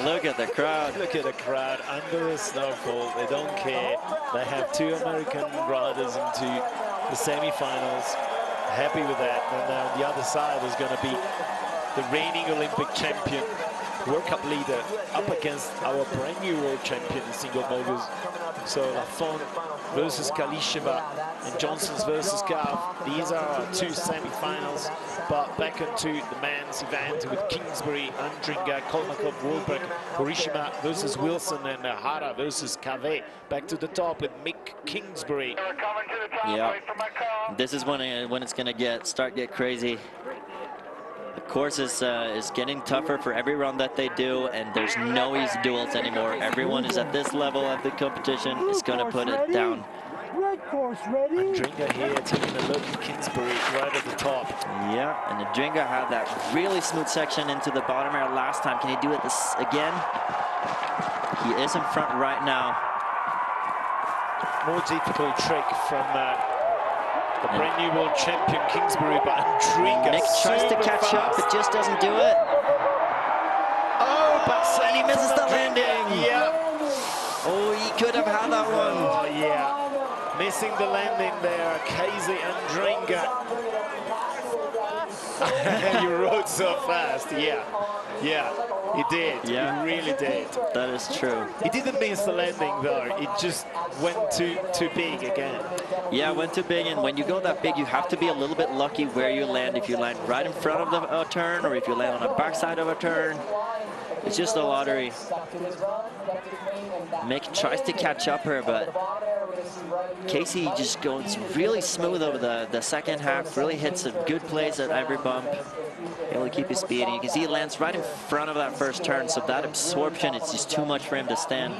Look at the crowd. Look at the crowd under the snowfall. They don't care. They have 2 American riders into the semifinals. Happy with that. And on the other side is going to be the reigning Olympic champion, World Cup leader, up against our brand new world champion in single moguls. So Lafont versus Kalisheva and Johnsons versus Gav. These are our 2 semi-finals. But back into the men's event with Kingsbury, Andringa, Kolmakov, Wolberg, Horishima versus Wilson, and Hara versus Cave. Back to the top with Mick Kingsbury. Yeah, this is when it's going to start get crazy. The course is getting tougher for every run that they do, and there's no easy duels anymore. Everyone is at this level of the competition. It's going to put it down. Red course ready. Andringa here taking a look at Kingsbury right at the top. Yeah, and Andringa had that really smooth section into the bottom air last time. Can he do it this again? He is in front right now. More difficult trick from the brand new world champion Kingsbury, but Andringa Nick tries to catch up, but just doesn't do it. Oh, but and he misses the landing. Yeah. Oh, he could have had that one. Oh, yeah. Missing the landing there, Casey Andringa. You rode so fast, yeah. Yeah, he did, yeah. He really did. That is true. He didn't miss the landing though, it just went too big again. Yeah, went too big, and when you go that big, you have to be a little bit lucky where you land. If you land right in front of the turn, or if you land on the backside of a turn, it's just a lottery. Mick tries to catch up her, but Casey just goes really smooth over the second half, really hits a good place at every bump, able to keep his speed. And you can see he lands right in front of that first turn, so that absorption, it's just too much for him to stand.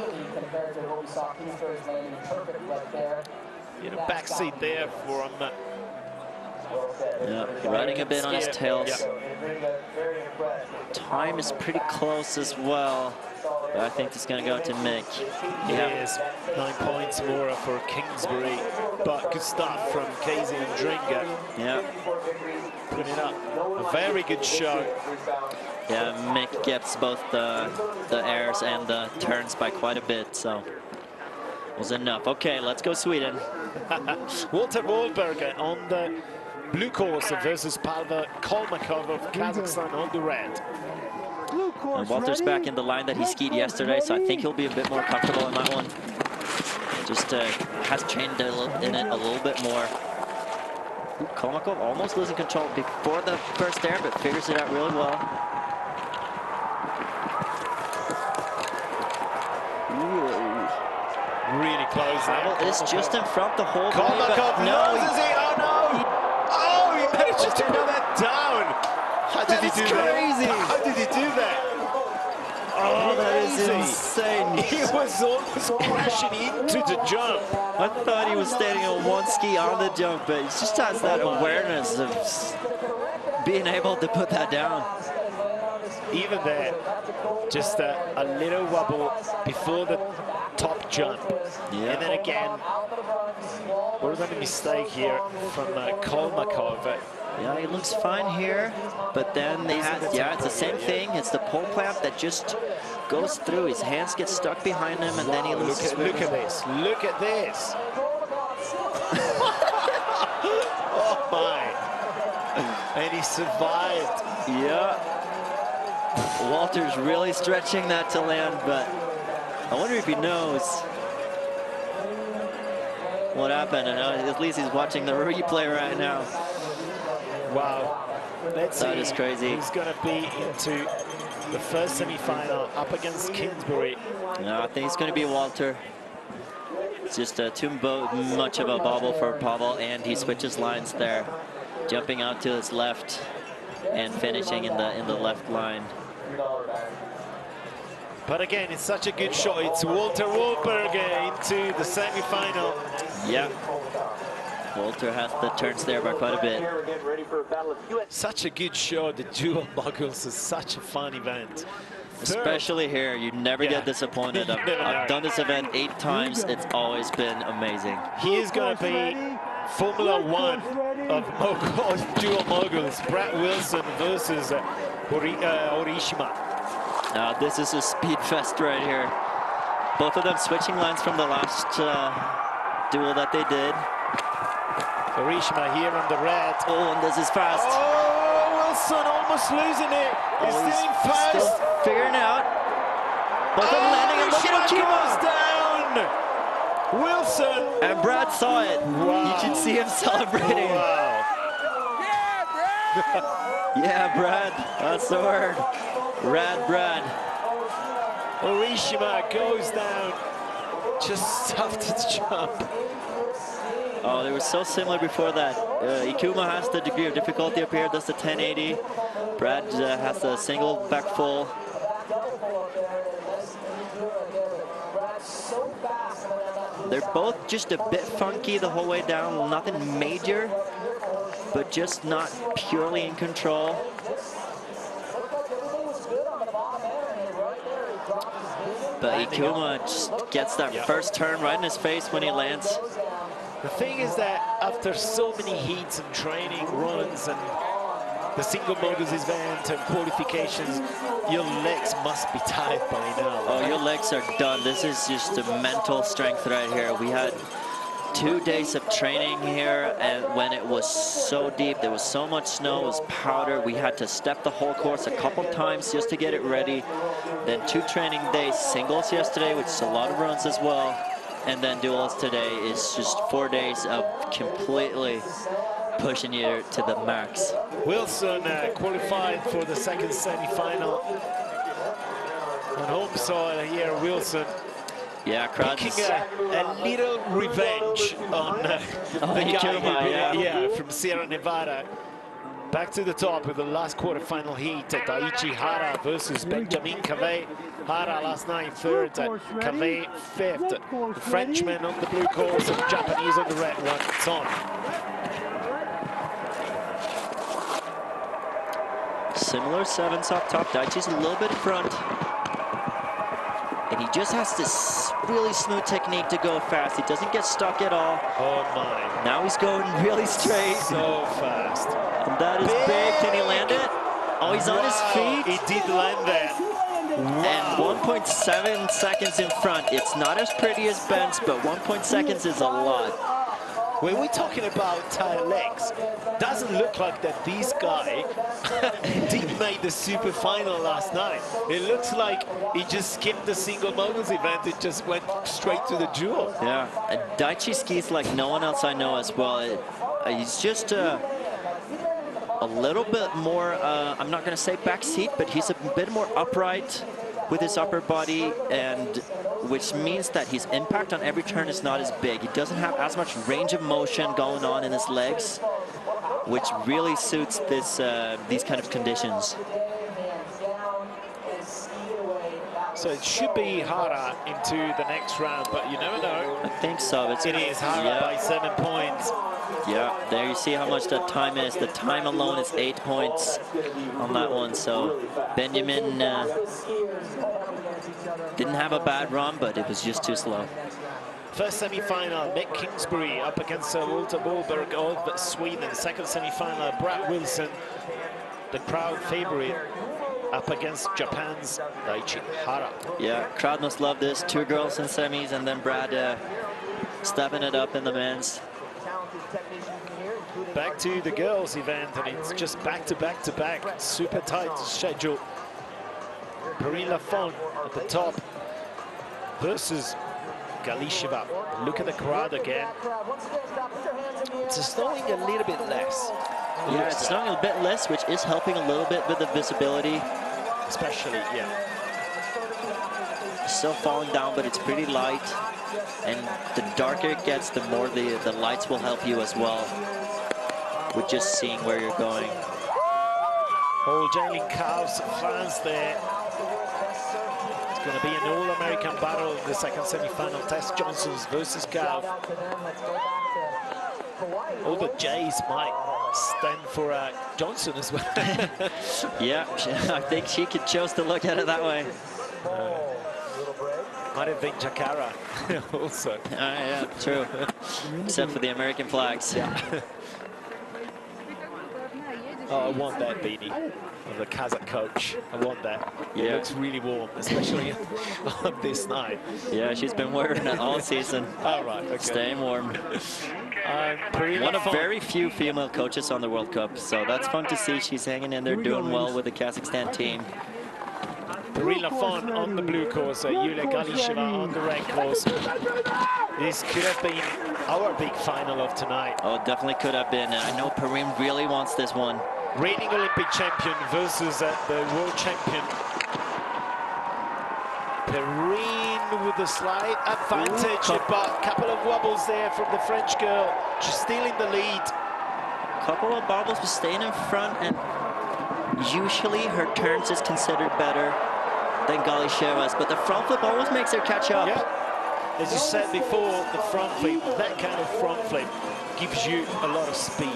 In a backseat there for him. Yeah, riding a bit on his tails. Yeah. Time is pretty close as well, but I think it's going to go to Mick. Yes, 9 points more for Kingsbury, but good stuff from Casey Andringa. Yeah. Putting up a very good show. Yeah, Mick gets both the airs and the turns by quite a bit, so it was enough. Okay, let's go Sweden. Walter Wolberg on the blue course versus Palva Kolmakov of Kazakhstan on the red. And Walter's back in the line that he skied yesterday, so I think he'll be a bit more comfortable in that one. Just has trained in it a little bit more. Kolmakov almost losing control before the first air, but figures it out really well. Ooh. Really close there. Pavel is just in front the whole way, Kolmakov loses it. Oh no! Oh, he manages to put that down. How did he do crazy. that? How did he do that? Oh, that is insane. He was almost crashing into the jump. I thought he was standing on one ski on the jump, but he just has that awareness of being able to put that down. Even there, just a little wobble before the top jump. Yeah. And then again, what about a mistake here from Kolmakov? Yeah, he looks fine here, but then they had, yeah, it's the same thing. It's the pole clamp that just goes through. His hands get stuck behind him, and then he loses. Look at this. Look at this. Oh my. And he survived. Yeah. Walter's really stretching that to land, but I wonder if he knows. What happened? At least he's watching the replay right now. Wow. Let's see. That is crazy. Who's going to be into the first semi-final up against Kingsbury? No, I think it's going to be Walter. It's just too much of a bobble for Pavel, and he switches lines there, jumping out to his left and finishing in the left line. But again, it's such a good shot. It's Walter Wahlberg into the semi-final. Yeah. Walter has the turns there by quite a bit. Such a good show. The Dual Moguls is such a fun event. Especially here, you never get disappointed. I've done this event 8 times. It's always been amazing. He is going to be Formula 1 of Dual Moguls. Brad Wilson versus Orishima. Now this is a speed fest right here. Both of them switching lines from the last duel that they did. Orishima here on the red. Oh, and this is fast. Oh, Wilson almost losing it. He's doing fast. Still figuring out. Both of them landing, and look at goes down. Wilson. And Brad saw it. Wow. You can see him celebrating. Wow. Yeah, Brad. That's the word. Rad Brad. Orishima goes down. Just stopped to jump. Oh, they were so similar before that. Ikuma has the degree of difficulty up here, does the 1080. Brad has the single back full. They're both just a bit funky the whole way down. Nothing major, but just not purely in control. But Ikuma just gets that first turn right in his face when he lands. The thing is that after so many heats and training runs and the single moguls event and qualifications, your legs must be tired by now. Oh, your legs are done. This is just a mental strength right here. We had 2 days of training here, and when it was so deep, there was so much snow, it was powder. We had to step the whole course a couple times just to get it ready. Then 2 training days, singles yesterday, which is a lot of runs as well. And then duels today is just 4 days of completely pushing you to the max. Wilson qualified for the second semi-final. On home soil here, Wilson. Yeah, taking a little revenge on the guy from Sierra Nevada. Back to the top with the last quarterfinal heat. Daichi Hara versus Benjamin Cavey. Hara last night 3rd, Cavey 5th. The Frenchman on the blue course and Japanese on the red one. It's on. Similar 7s up top. Daichi's a little bit in front. And he just has this really smooth technique to go fast. He doesn't get stuck at all. Oh my. Now he's going really straight. So fast. And that is big. Can he land it? Oh, he's on his feet. He did land there. And 1.7 seconds in front. It's not as pretty as Ben's, but 1.7 seconds is a lot. When we're talking about tired legs, doesn't look like that this guy did make the super final last night. It looks like he just skipped the single moguls event. It just went straight to the duel. Yeah, and Daichi skis like no one else I know as well. He's just a little bit more, I'm not going to say backseat, but he's a bit more upright with his upper body, and which means that his impact on every turn is not as big. He doesn't have as much range of motion going on in his legs, which really suits this these kind of conditions. So it should be Hara into the next round, but you never know. I think so. It is Hara by 7 points. Yeah, there you see how much that time is. The time alone is 8 points on that one. So Benjamin didn't have a bad run, but it was just too slow. First semi-final, Mick Kingsbury up against Walter Wahlberg of Sweden. Second semi-final, Brad Wilson, the crowd favorite, up against Japan's Daichi Hara. Yeah, crowd must love this. 2 girls in semis, and then Brad stepping it up in the men's. Back to the girls event, and it's just back to back to back. Super tight schedule. Perrine Lafont at the top versus Galisheva. Look at the crowd again. It's snowing a little bit less. Yeah, it's snowing a bit less, which is helping a little bit with the visibility. Especially, yeah. It's still falling down, but it's pretty light. And the darker it gets, the more the lights will help you as well with just seeing where you're going. All Jalen Cow's fans there. It's going to be an all-American battle in the second semi-final. Tess Johnson's versus Cow. All the J's might stand for Johnson as well. Yeah, I think she could choose to look at it that way. Might have been Jakara also. Yeah, true. Except for the American flags. Yeah. Oh, I want that beanie of the Kazakh coach. I want that. Yeah. It looks really warm, especially on this night. Yeah, she's been wearing it all season. All right, okay. Staying warm. One of very few female coaches on the World Cup, so that's fun to see. She's hanging in there, doing well with the Kazakhstan team. Perrine Lafont on the blue course, Yulia Galisheva on the red course. This could have been our big final of tonight. Oh, definitely could have been. And I know Perrine really wants this one. Reigning Olympic champion versus the world champion. Perrine with a slight advantage, but a couple of wobbles there from the French girl. She's still in the lead. Couple of bobbles, but staying in front, and usually her turns is considered better than Galisheva's, but the front flip always makes her catch up. Yeah. As you said before, the front flip, that kind of front flip gives you a lot of speed.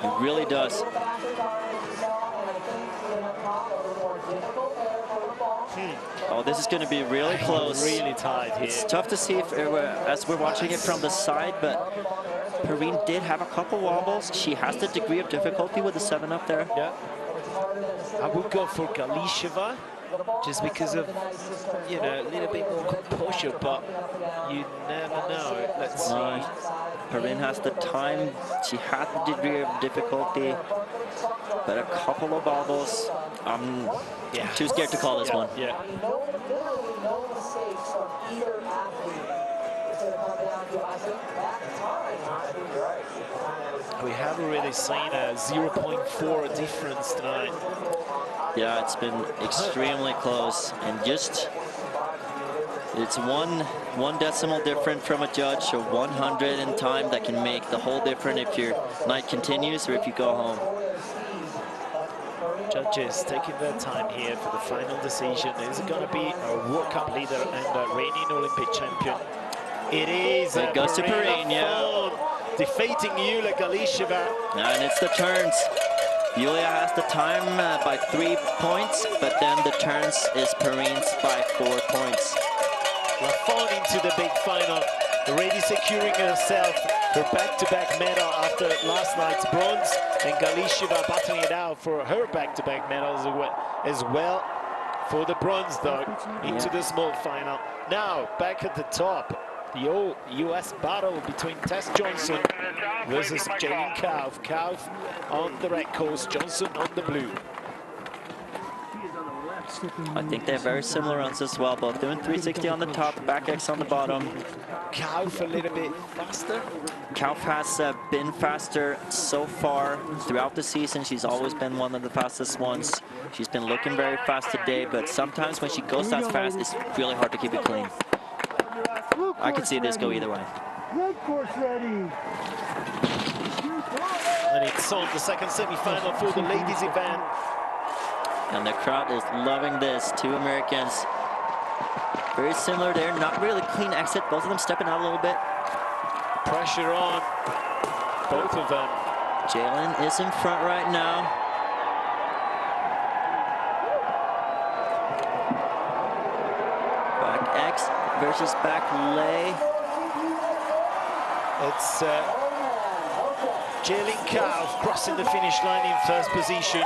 It really does. Oh, this is going to be really close. Really tight here. It's tough to see if as we're watching it from the side, but Perrine did have a couple wobbles. She has the degree of difficulty with the 7 up there. Yeah. I would go for Galisheva just because of, you know, a little bit more composure, but you never know. Let's see. Perrine has the time. She had the degree of difficulty, but a couple of bobbles. Yeah, too scared to call this one. Yeah. We have already seen a 0.4 difference tonight. Yeah, it's been extremely close, and just it's one decimal different from a judge, so 100 in time that can make the whole difference if your night continues or if you go home. Judges taking their time here for the final decision. Is it going to be a World Cup leader and a reigning Olympic champion? It is. It goes to Perrine, yeah. Defeating Yulia Galisheva. And it's the turns. Yulia has the time by 3 points, but then the turns is Perrine's by 4 points. Lafont into the big final, already securing herself her back-to-back medal after last night's bronze, and Galisheva battling it out for her back-to-back medals as well for the bronze, though, into the small final. Now, back at the top, the old US battle between Tess Johnson versus Jalen Cow. Cow on the red course, Johnson on the blue. I think they're very similar runs as well, both doing 360 on the top, back X on the bottom. Kauf a little bit faster. Kauf has been faster so far throughout the season. She's always been one of the fastest ones. She's been looking very fast today, but sometimes when she goes that fast, it's really hard to keep it clean. I could see this go either way. Red course ready. And it's on the second semi-final for the ladies event. And the crowd is loving this. 2 Americans. Very similar there. Not really clean exit. Both of them stepping out a little bit. Pressure on both of them. Jalen is in front right now. Back X versus back lay. It's Jalen Cow crossing the finish line in first position.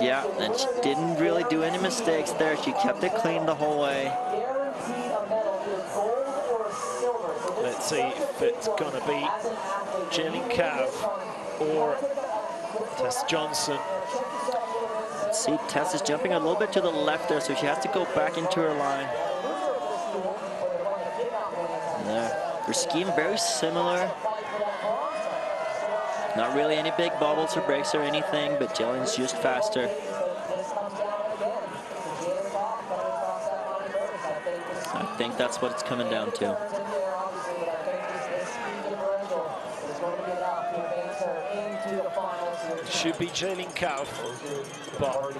Yeah, and she didn't really do any mistakes there. She kept it clean the whole way. Let's see if it's gonna be Jalen Cow or Tess Johnson. Let's see, Tess is jumping a little bit to the left there, so she has to go back into her line. They're skiing very similar. Not really any big bobbles or breaks or anything, but Jillian's just faster. I think that's what it's coming down to. It should be Jalen Kauf, but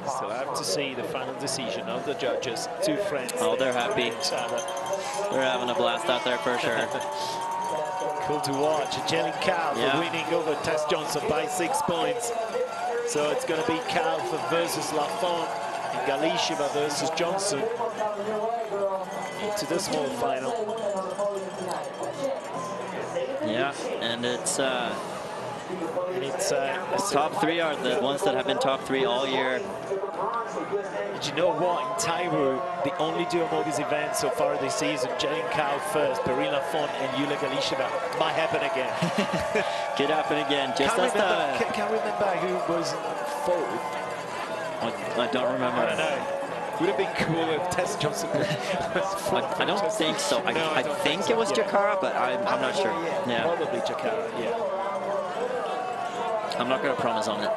still have to see the final decision of the judges. Two friends. Oh, they're happy. They're having a blast out there for sure. Cool to watch. Jalen Kauf winning over Tess Johnson by 6 points. So it's going to be Kauf versus Lafont and Galisheva versus Johnson into the small final. Yeah, and it's top three are the ones that have been top three all year. Did you know what? In Taiwu, the only dual Moguls event so far this season, Jalen Kauf first, Perrine Lafont and Yulia Galisheva, might happen again. Could happen again. Just can't remember who was fourth. I don't remember. I don't know. Would have been cool if Tess Johnson was I don't think so. I think it was Jakara, but I'm not sure. Yeah. Probably Jakara, yeah. I'm not going to promise on it.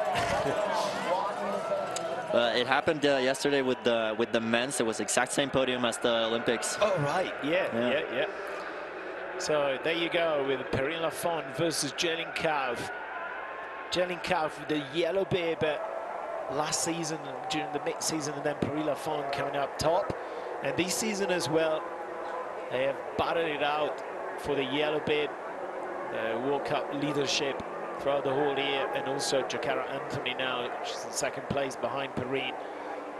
It happened yesterday with the men's. It was the exact same podium as the Olympics. Oh, right. Yeah. So there you go with Perrine Lafont versus Jalen Kauf. Jalen Kauf with the yellow bib last season during the mid-season, and then Perrine Lafont coming up top. And this season as well, they have battled it out for the yellow bib, the World Cup leadership throughout the whole year, and also Jakara Anthony now, which is in second place behind Perrine.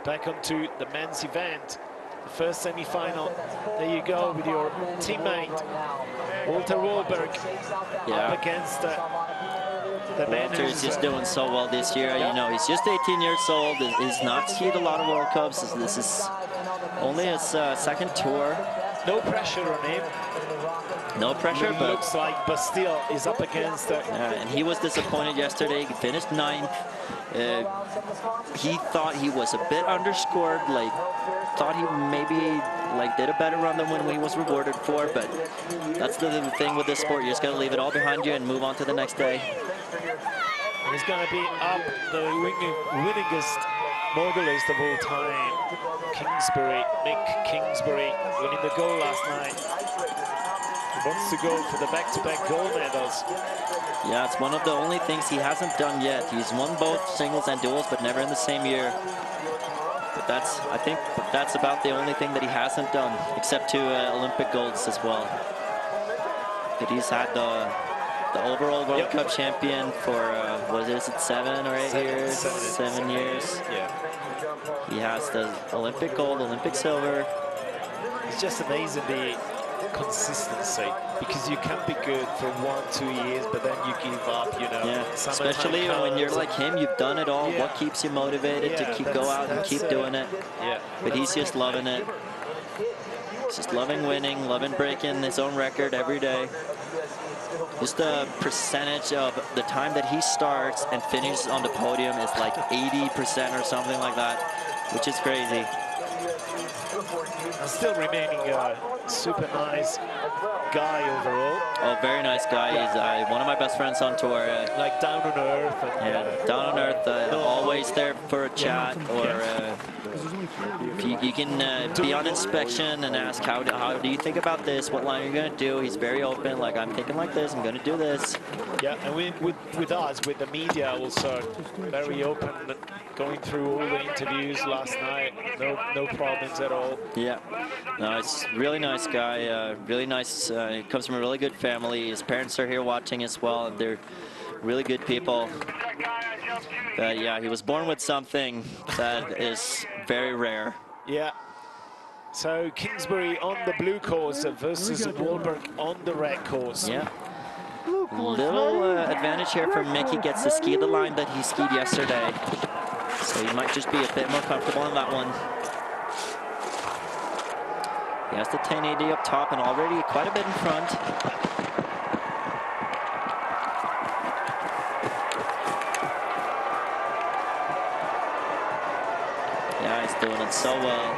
Back onto the men's event, the first semi-final. There you go with your teammate Walter Wahlberg up against the man who's just doing so well this year. You know, he's just 18 years old. He's not skied a lot of World Cups. This is only his second tour. No pressure on him. No pressure, but looks like Bastille is up against it. And he was disappointed yesterday. He finished 9th. He thought he was a bit underscored, like thought he maybe did a better run than when he was rewarded for, but that's the thing with this sport. You just got to leave it all behind you and move on to the next day. He's going to be up the winningest Mogulist of all time, Mick Kingsbury, winning the goal last night. He wants to go for the back-to-back gold medals. Yeah, it's one of the only things he hasn't done yet. He's won both singles and duels, but never in the same year. But I think that's about the only thing that he hasn't done, except 2 Olympic golds as well. But he's had the overall World Cup champion for, what is it, 7 or 8 years? 7 years. Yeah. He has the Olympic gold, Olympic silver. It's just amazing the consistency, because you can be good for 1-2 years, but then you give up, you know. Yeah, especially when you're like him, you've done it all. What keeps you motivated to go out and keep doing it? Yeah. But he's just loving it. He's just loving winning, loving breaking his own record every day. Just the percentage of the time that he starts and finishes on the podium is like 80% or something like that, which is crazy. Still remaining a super nice guy overall. Oh, very nice guy. He's one of my best friends on tour. Like down on earth. And, down on earth, always there for a chat, or if you can be on inspection and ask, how do you think about this? What line are you going to do? He's very open, like, I'm thinking like this, I'm going to do this. Yeah, and with us, with the media also, very open, going through all the interviews last night, no problems at all. Yeah, no, it's really nice guy, really nice, he comes from a really good family. His parents are here watching as well, and they're really good people. But yeah, he was born with something that is very rare. Yeah. So Kingsbury on the blue course versus Wahlberg on the red course. Yeah. Little advantage here for Mick. He gets to ski the line that he skied yesterday. So he might just be a bit more comfortable on that one. He has the 1080 up top and already quite a bit in front. Yeah, he's doing it so well.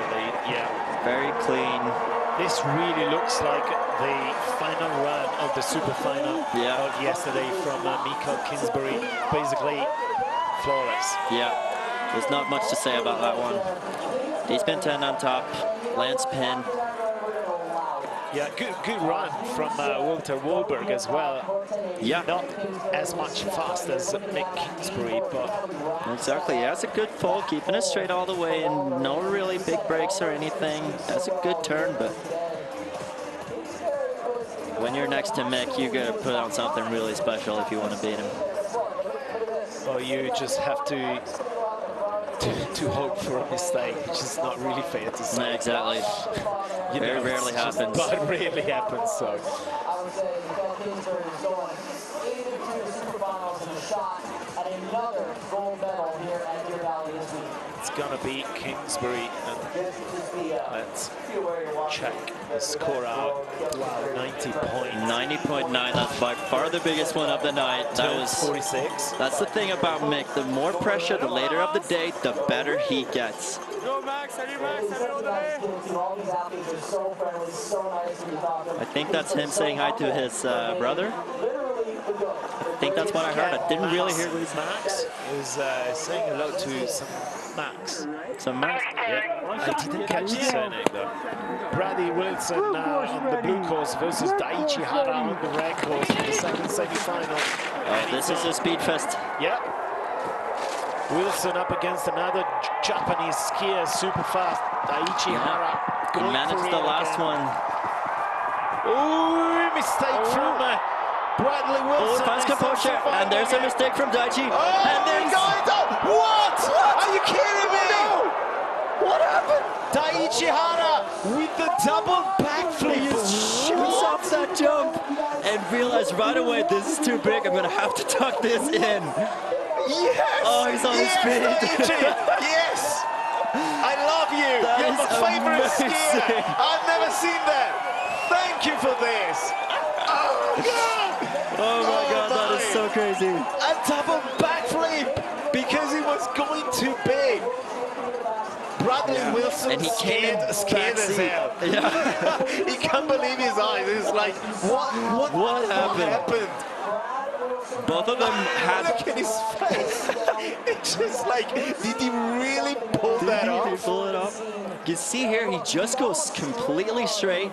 Yeah. Very clean. This really looks like the final run of the super final of yesterday from Mikael Kingsbury. Basically flawless. Yeah, there's not much to say about that one. D-spin 10 on top, land spin. Yeah, good run from Walter Wahlberg as well. Yeah. Not as much fast as Mick Kingsbury, but... Exactly, yeah, it's a good fall, keeping it straight all the way, and no really big breaks or anything. That's a good turn, but when you're next to Mick, you gotta put on something really special if you want to beat him. Well, you just have to hope for a mistake, which is not really fair to say. No, exactly. Very rarely happens. But rarely happens, so. I would say Kingsbury is going 82 superfinals in the shot at another gold medal here at Deer Valley this week. It's gonna be Kingsbury, and let's check the score out. Wow, 90.9. 90.9, that's by far the biggest one of the night. That was 46. That's the thing about Mick. The more pressure, the later of the day, the better he gets. Go Max, Max, all the way. I think that's him saying hi to his brother. I think that's what I heard. I didn't really hear what he's Max is saying hello to some Max. Some Max? Yeah, I didn't catch the surname though. Brady Wilson on the blue course versus Daichi Hara on the red course in the second semi-final. Oh, this is a speed fest. Yep. Wilson up against another Japanese skier, super fast. Daichi Hara. He managed the last one. Ooh, mistake from Bradley Wilson. Finds composure, and there's a mistake from Daichi. Oh, and there's what? Are you kidding me? No. What happened? Daichi Hara with the double backflip. He just shoots off that jump and realized right away, this is too big. I'm gonna have to tuck this in. Yes! Oh, he's on his feet. Yes! I love you. That You're my favorite amazing. skier. I've never seen that. Thank you for this. Oh, God. Oh my God, that is so crazy. A double backflip because it was going too big. Bradley Wilson And he came in scared as hell. Yeah. He can't believe his eyes. It's like, what happened? Both of them had... Look at his face. It's just like, did he really pull that off? Did he pull it off? You see here, he just goes completely straight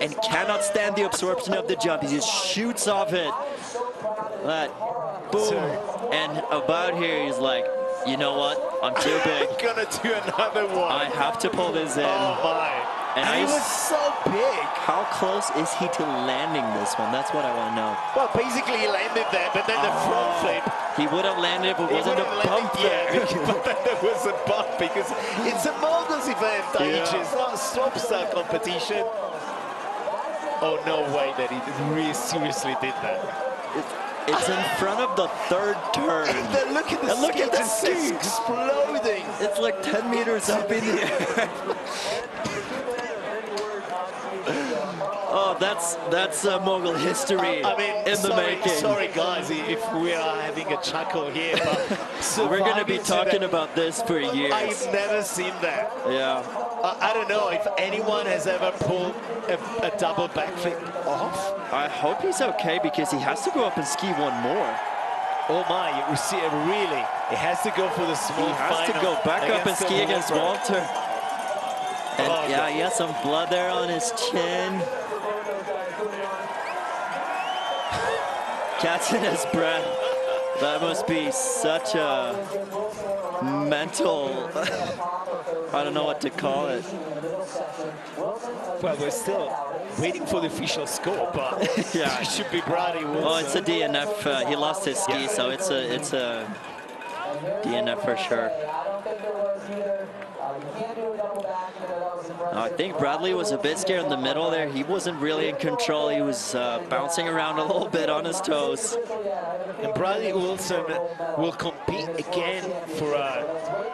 and cannot stand the absorption of the jump. He just shoots off it. That, boom. And about here, he's like, you know what? I'm too big. I'm gonna do another one. I have to pull this in. Oh my. And he was so big. How close is he to landing this one? That's what I want to know. Well, basically he landed there, but then the front flip. He would have landed if it wasn't a bump there. But then there was a bump because it's a Moguls event, Daichi. It's not a slopestyle competition. Oh, no way that he really seriously did that. It's in front of the third turn. And then look at the ski, it's exploding. It's like 10 meters up in the air. Oh, that's Mogul history in the making. Sorry guys, if we are having a chuckle here, but we're going to be talking about this for years. I've never seen that. Yeah. I don't know if anyone has ever pulled a double backflip off. I hope he's okay because he has to go up and ski one more. Oh my, you see it really. It has to go for the small final. He has to go back up and ski against Walter. And yeah, he has some blood there on his chin. Catching his breath. That must be such a mental, I don't know what to call it. Well, we're still waiting for the official score, but yeah, it should be Brady Wilson. Oh, it's a DNF. He lost his ski, so it's a DNF for sure. I think Bradley was a bit scared in the middle there. He wasn't really in control. He was bouncing around a little bit on his toes. And Bradley Wilson will compete again for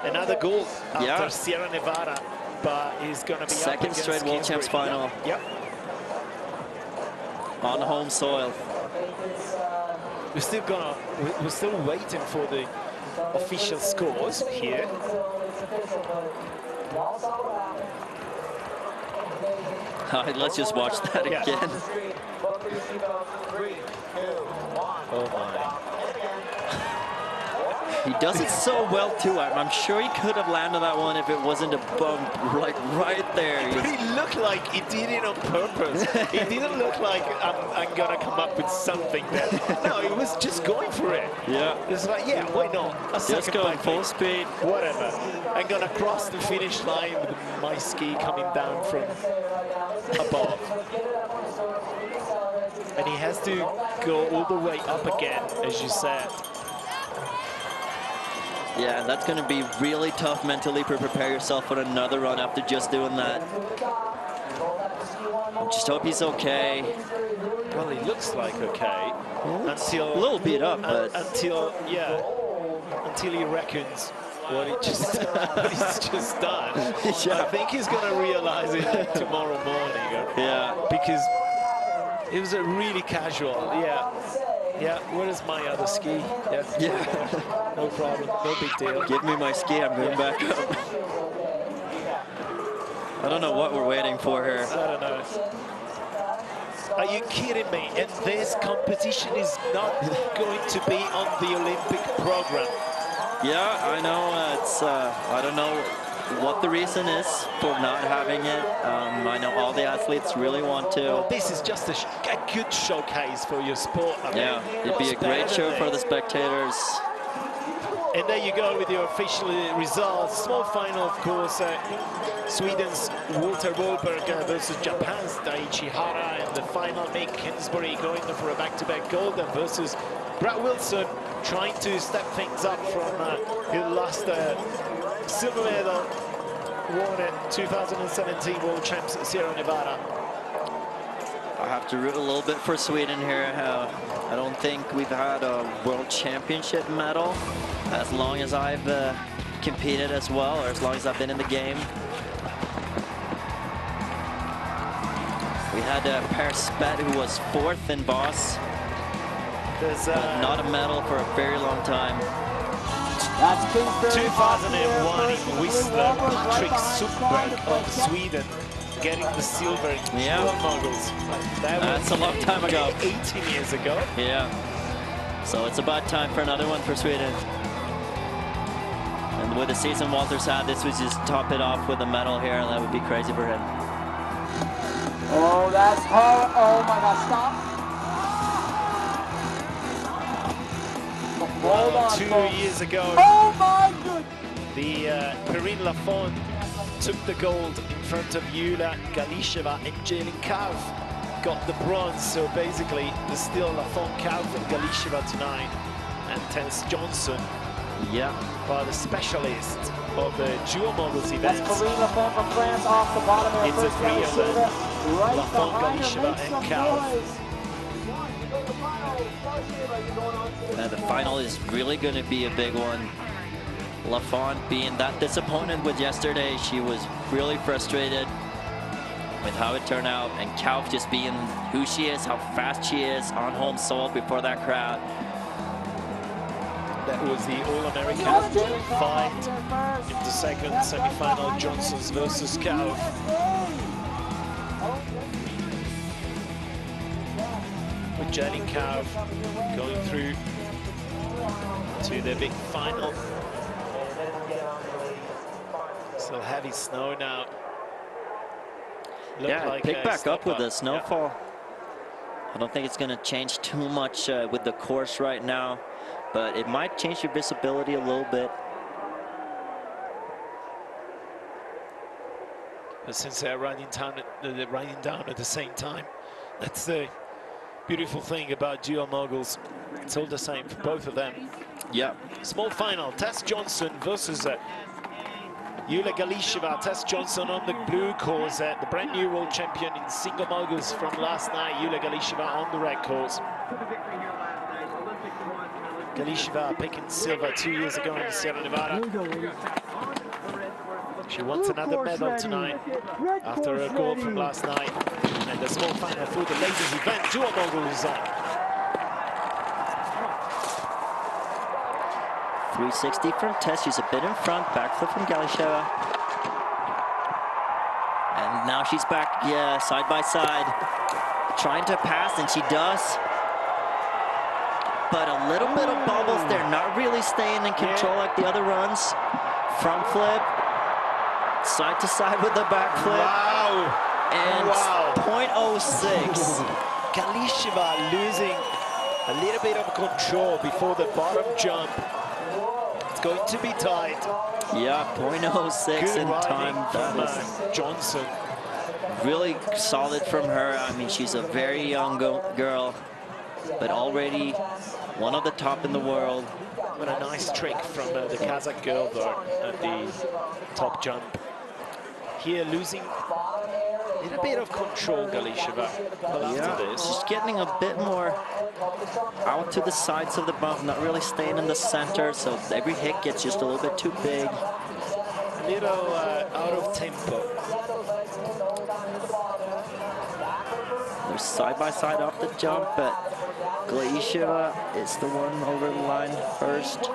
another gold after Sierra Nevada, but he's going to be second straight World Champs final. Yep. On home soil. We're still waiting for the official scores here. Let's just watch that Yeah. again. Oh my. He does it so well too. I'm sure he could have landed that one if it wasn't a bump like right there. But he looked like he did it on purpose. He didn't look like I'm gonna come up with something there. No, he was just going for it. Yeah. It's like, yeah, why not? A Just second going back full flip. speed. Whatever. I'm gonna cross the finish line with my ski coming down from above. And he has to go all the way up again, as you said. Yeah, that's going to be really tough mentally to prepare yourself for another run after just doing that. Just hope he's okay. Well, he looks like okay. Until A little beat up, but until he reckons what he's just done. Yeah. I think he's going to realize it tomorrow morning. Yeah. Because it was a really casual. Yeah. Yeah. Where is my other ski? Yeah. No problem. No big deal. Give me my ski. I'm going back up. I don't know what we're waiting for here. I don't know. Are you kidding me? And this competition is not going to be on the Olympic program. Yeah, I know. I don't know what the reason is for not having it. I know all the athletes really want to. Well, this is just a good showcase for your sport. I mean, Yeah, it'd be a great show for the spectators. And there you go with your official results. Small final, of course, Sweden's Walter Wahlberg versus Japan's Daichi Hara. And the final, Mick Kinsbury going for a back-to-back gold versus Brad Wilson, trying to step things up from his last silver medal won at 2017 World Champs at Sierra Nevada. I have to root a little bit for Sweden here. I don't think we've had a World Championship medal as long as I've competed as well, or as long as I've been in the game. We had Per Spett, who was 4th in Boss. There's Not a medal for a very long time. 2001 in Whistler, Patrick Sundberg of Sweden getting the silver in Yeah. World Moguls. That's a long time ago. 18 years ago. Yeah. So it's about time for another one for Sweden. And with the season Walter's had, this would just top it off with a medal here. That would be crazy for him. Oh, that's hard. Oh my gosh, stop. Hold on, 2 folks. years ago, Oh my goodness. the Perrine Lafont took the gold in front of Yulia Galisheva, and Jalen Kauf got the bronze. So basically, there's still Lafont, Kauf, and Galisheva tonight, and Tess Johnson Yeah. are the specialists of the dual moguls That's events. Perrine Lafont from France off the bottom of her It's a first three medal of them. silver. Right Lafont, behind her, Galisheva, make and some Kauf. noise. And the final is really going to be a big one. Lafont being that disappointed with yesterday, she was really frustrated with how it turned out, and Kauf just being who she is, how fast she is on home soil before that crowd. That was the All-American fight in the second semi-final, Johnsons versus Kauf. With Jalen Kauf going through to the big final. Still heavy snow now. Looked Yeah, like pick a back step up with the snowfall. I don't think it's going to change too much with the course right now, but it might change your visibility a little bit. But since they're riding down at the same time, that's the beautiful thing about dual moguls. It's all the same for both of them. Yeah. Small final, Tess Johnson versus Yulia Galisheva. Tess Johnson on the blue course, the brand new world champion in single moguls from last night. Yulia Galisheva on the red course. Galisheva picking silver 2 years ago in Sierra Nevada. She wants another medal tonight after her gold from last night. And the small final for the ladies event, dual moguls on. 360 from Tess, she's a bit in front, backflip from Galisheva. And Now she's back, yeah, side by side. Trying to pass, and she does. But a little bit of bubbles there, not really staying in control like the other runs. Front flip, side to side with the back flip. Wow. And Wow. 0.06. Galisheva losing a little bit of control before the bottom jump. It's going to be tight. Yeah, 0.06 Good in time. riding That from is Johnson. really solid from her. I mean, she's a very young girl, but already one of the top in the world. What a nice trick from the Kazakh girl though at the top jump. Here losing a little bit of control, Galisheva. But after this, She's getting a bit more out to the sides of the bump, not really staying in the center, so every hit gets just a little bit too big. a little out of tempo. They're side by side off the jump, but Galisheva is the one over the line first.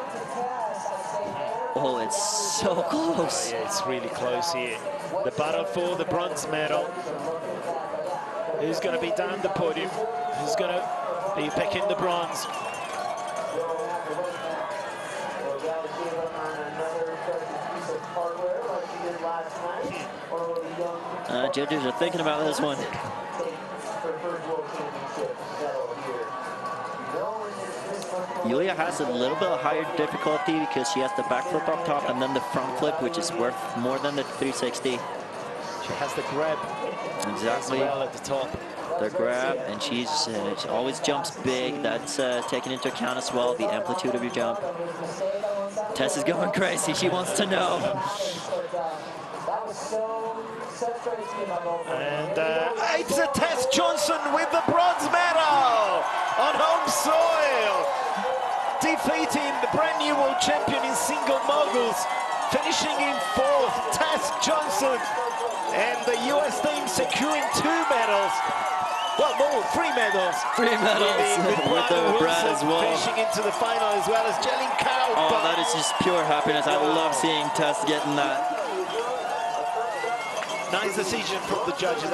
Oh, it's so close. Yeah, it's really close here. The battle for the bronze medal. Who's going to be down the podium? Who's going to be picking the bronze? Judges are thinking about this one. Yulia has a little bit of higher difficulty because she has the back flip up top and then the front flip, which is worth more than the 360. She has the grab Exactly. as well at the top. The grab, and she always jumps big. That's taken into account as well, the amplitude of your jump. Tess is going crazy. She wants to know. And it's a Tess Johnson with the bronze medal on home soil, defeating the brand new world champion in single moguls, finishing in 4th, Tess Johnson, and the US team securing 2 medals. Well, more, 3 medals. 3 medals with Brad as well. Finishing into the final as well as Jelin Cow. Oh, that is just pure happiness. I love seeing Tess getting that. Nice decision from the judges.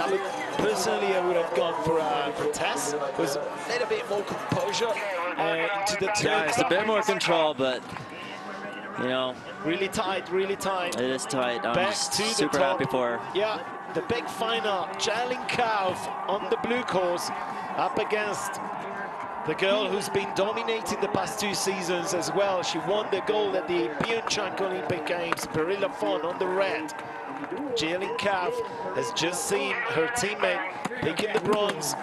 Personally, I would have gone for Tess. Was a little bit more composure into the turn. Yeah, it's a bit more control, but you know, really tight, really tight. it is tight. I'm Back just to the super top. happy for her. Yeah, the big final. Jelin Cow on the blue course up against the girl who's been dominating the past 2 seasons as well. She won the gold at the Pyeongchang Olympic Games. Perilla Fon on the red. Jelin Cow has just seen her teammate picking the bronze.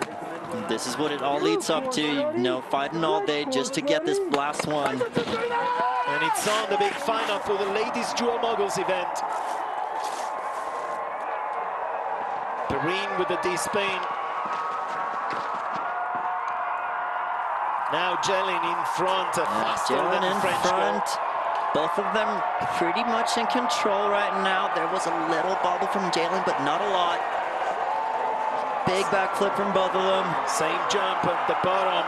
This is what it all leads up to, you know, fighting all day just to get this last one. And it's on the big final for the ladies dual moguls event. Perrine with the D-spin. Now Jelin in front, faster Jelin than in the French front. girl. Both of them pretty much in control right now. There was a little bobble from Jelin, but not a lot. Big backflip from both of them. Same jump at the bottom.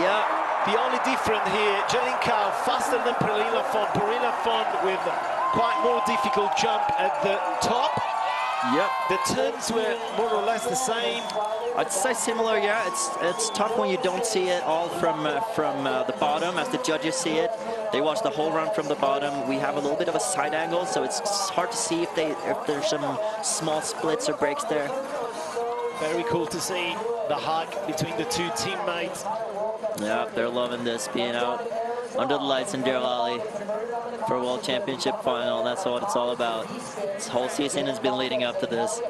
Yeah. The only difference here, Jelin Cow faster than Perrine Lafont. Perrine Lafont with quite more difficult jump at the top. Yep. The turns were more or less the same. I'd say similar, yeah. It's tough when you don't see it all from the bottom as the judges see it. They watch the whole run from the bottom. We have a little bit of a side angle, so it's hard to see if there's some small splits or breaks there. Very cool to see the hug between the 2 teammates. Yeah, they're loving this, being out under the lights in Deir Ali for a World Championship final. That's what it's all about. This whole season has been leading up to this.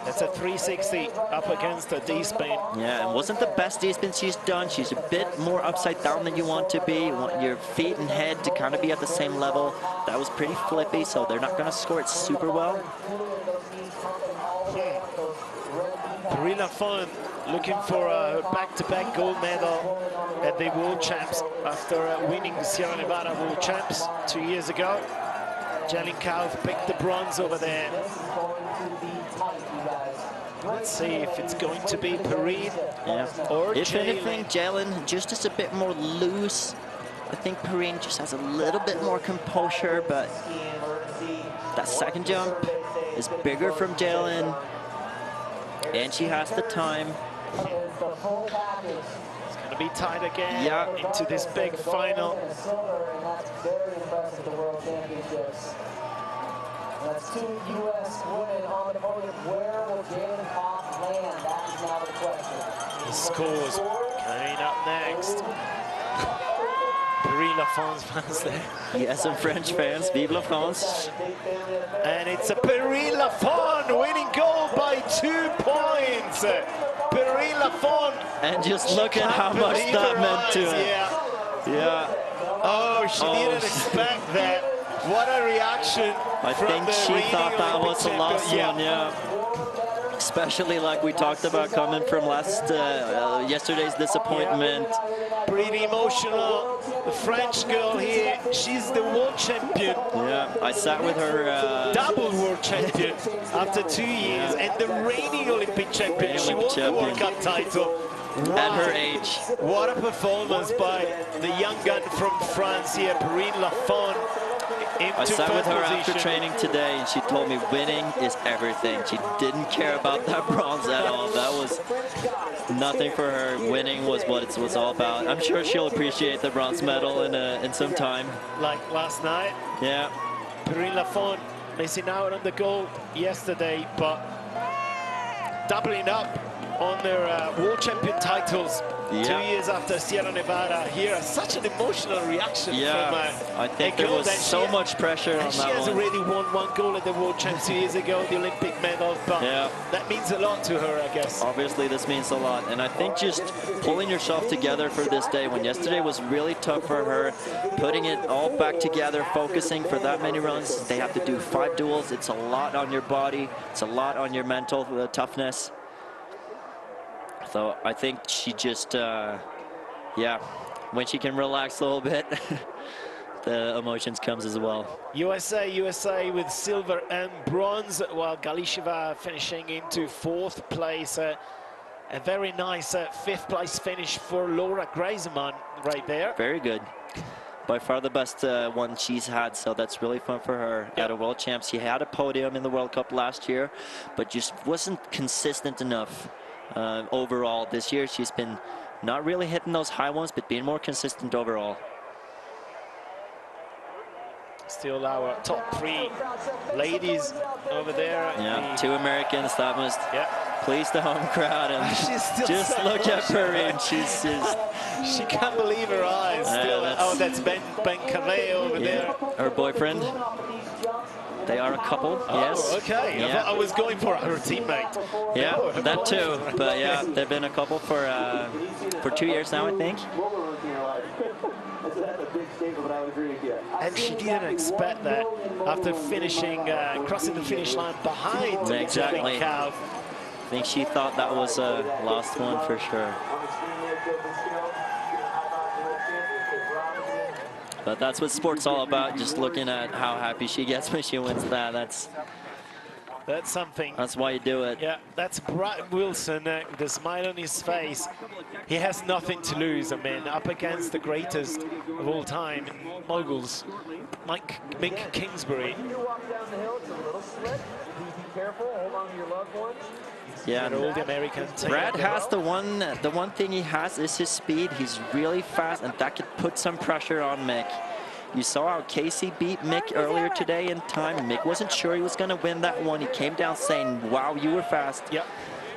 That's a 360 up against a D-spin. Yeah, and wasn't the best D-spin she's done. She's a bit more upside down than you want to be. You want your feet and head to kind of be at the same level. That was pretty flippy, so they're not going to score it super well. Perrine Lafont looking for a back-to-back gold medal at the World Champs after winning the Sierra Nevada World Champs 2 years ago. Jelin Cow picked the bronze over there. Let's see if it's going to be Perrine or If Jelin. anything, Jelin just is a bit more loose. I think Perrine just has a little bit more composure, but that second jump is bigger from Jelin. And she has the time. It's the full package. It's going to be tight again Yeah. into this big final. And a silver, and that's very impressive at the World Championships. That's 2 U.S. women on the podium. Where will Jalen Koff land? That is now the question. The scores coming up next. Perrine Lafon's fans there. Yes, some French fans. Vive la France. And it's a Perrine Lafon winning gold by 2 points. Perrine Lafon. And just look at how much that meant to her. Yeah. Oh, she didn't expect that. What a reaction. I think she thought that was the last one, yeah. Especially like we talked about coming from yesterday's disappointment. Pretty emotional. The French girl here, she's the world champion. Yeah, I sat with her. Double world champion after 2 years, and the reigning Olympic champion. She won the World Cup title. Wow. At her age. What a performance by the young gun from France here, Perrine Lafon. I sat with her after training today, and she told me winning is everything. She didn't care about that bronze at all. That was nothing for her. Winning was what it was all about. I'm sure she'll appreciate the bronze medal in some time. Like last night. Yeah. Perrine Lafon missing out on the gold yesterday, but doubling up on their world champion titles. Yeah. 2 years after Sierra Nevada here. Such an emotional reaction from I think there was so much pressure on that one. She has already won 1 gold at the World Champs 2 years ago, the Olympic medal, but that means a lot to her, I guess. Obviously, this means a lot, and I think just pulling yourself together for this day, when yesterday was really tough for her, putting it all back together, focusing for that many runs. They have to do 5 duels. It's a lot on your body. It's a lot on your mental toughness. So I think she just, when she can relax a little bit, the emotions comes as well. USA with silver and bronze, while Galisheva finishing into 4th place. A very nice 5th place finish for Laura Greisemann right there. Very good. By far the best one she's had, so that's really fun for her at a World Champs. She had a podium in the World Cup last year, but just wasn't consistent enough. Overall this year she's been not really hitting those high ones, but being more consistent overall. Still our top 3 ladies over there. Yeah, 2 Americans. That must please the home crowd. And just look at Perrine. She's just, she can't believe her eyes. That's Ben Carvey over there. Her boyfriend. They are a couple, yes. Okay. Yeah. I thought I was going for her teammate. Yeah, that too. But yeah, they've been a couple for 2 years now, I think. And she didn't expect that after finishing, crossing the finish line behind. Exactly. I think she thought that was a lost one for sure. But that's what sport's all about, just looking at how happy she gets when she wins that. That's something. That's why you do it. Yeah, that's Brad Wilson with a smile on his face. He has nothing to lose, I mean, up against the greatest of all time, Moguls, Mick Kingsbury. Yeah, and all the American team. Brad has the one thing he has is his speed. He's really fast, and that could put some pressure on Mick. You saw how Casey beat Mick earlier today in time. Mick wasn't sure he was going to win that one. He came down saying, wow, you were fast. Yep.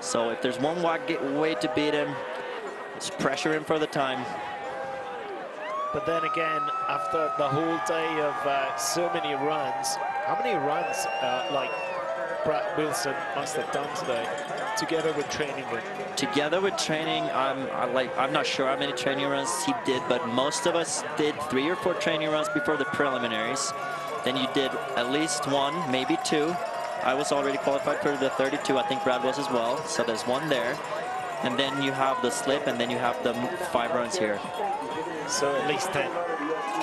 So if there's one way to beat him, it's pressure him for the time. But then again, after the whole day of so many runs, how many runs like Brad Wilson must have done today, together with training? Together with training, I'm not sure how many training runs he did, but most of us did 3 or 4 training runs before the preliminaries. Then you did at least 1, maybe 2. I was already qualified for the 32. I think Brad was as well. So there's 1 there. And then you have the slip, and then you have the 5 runs here. So at least 10.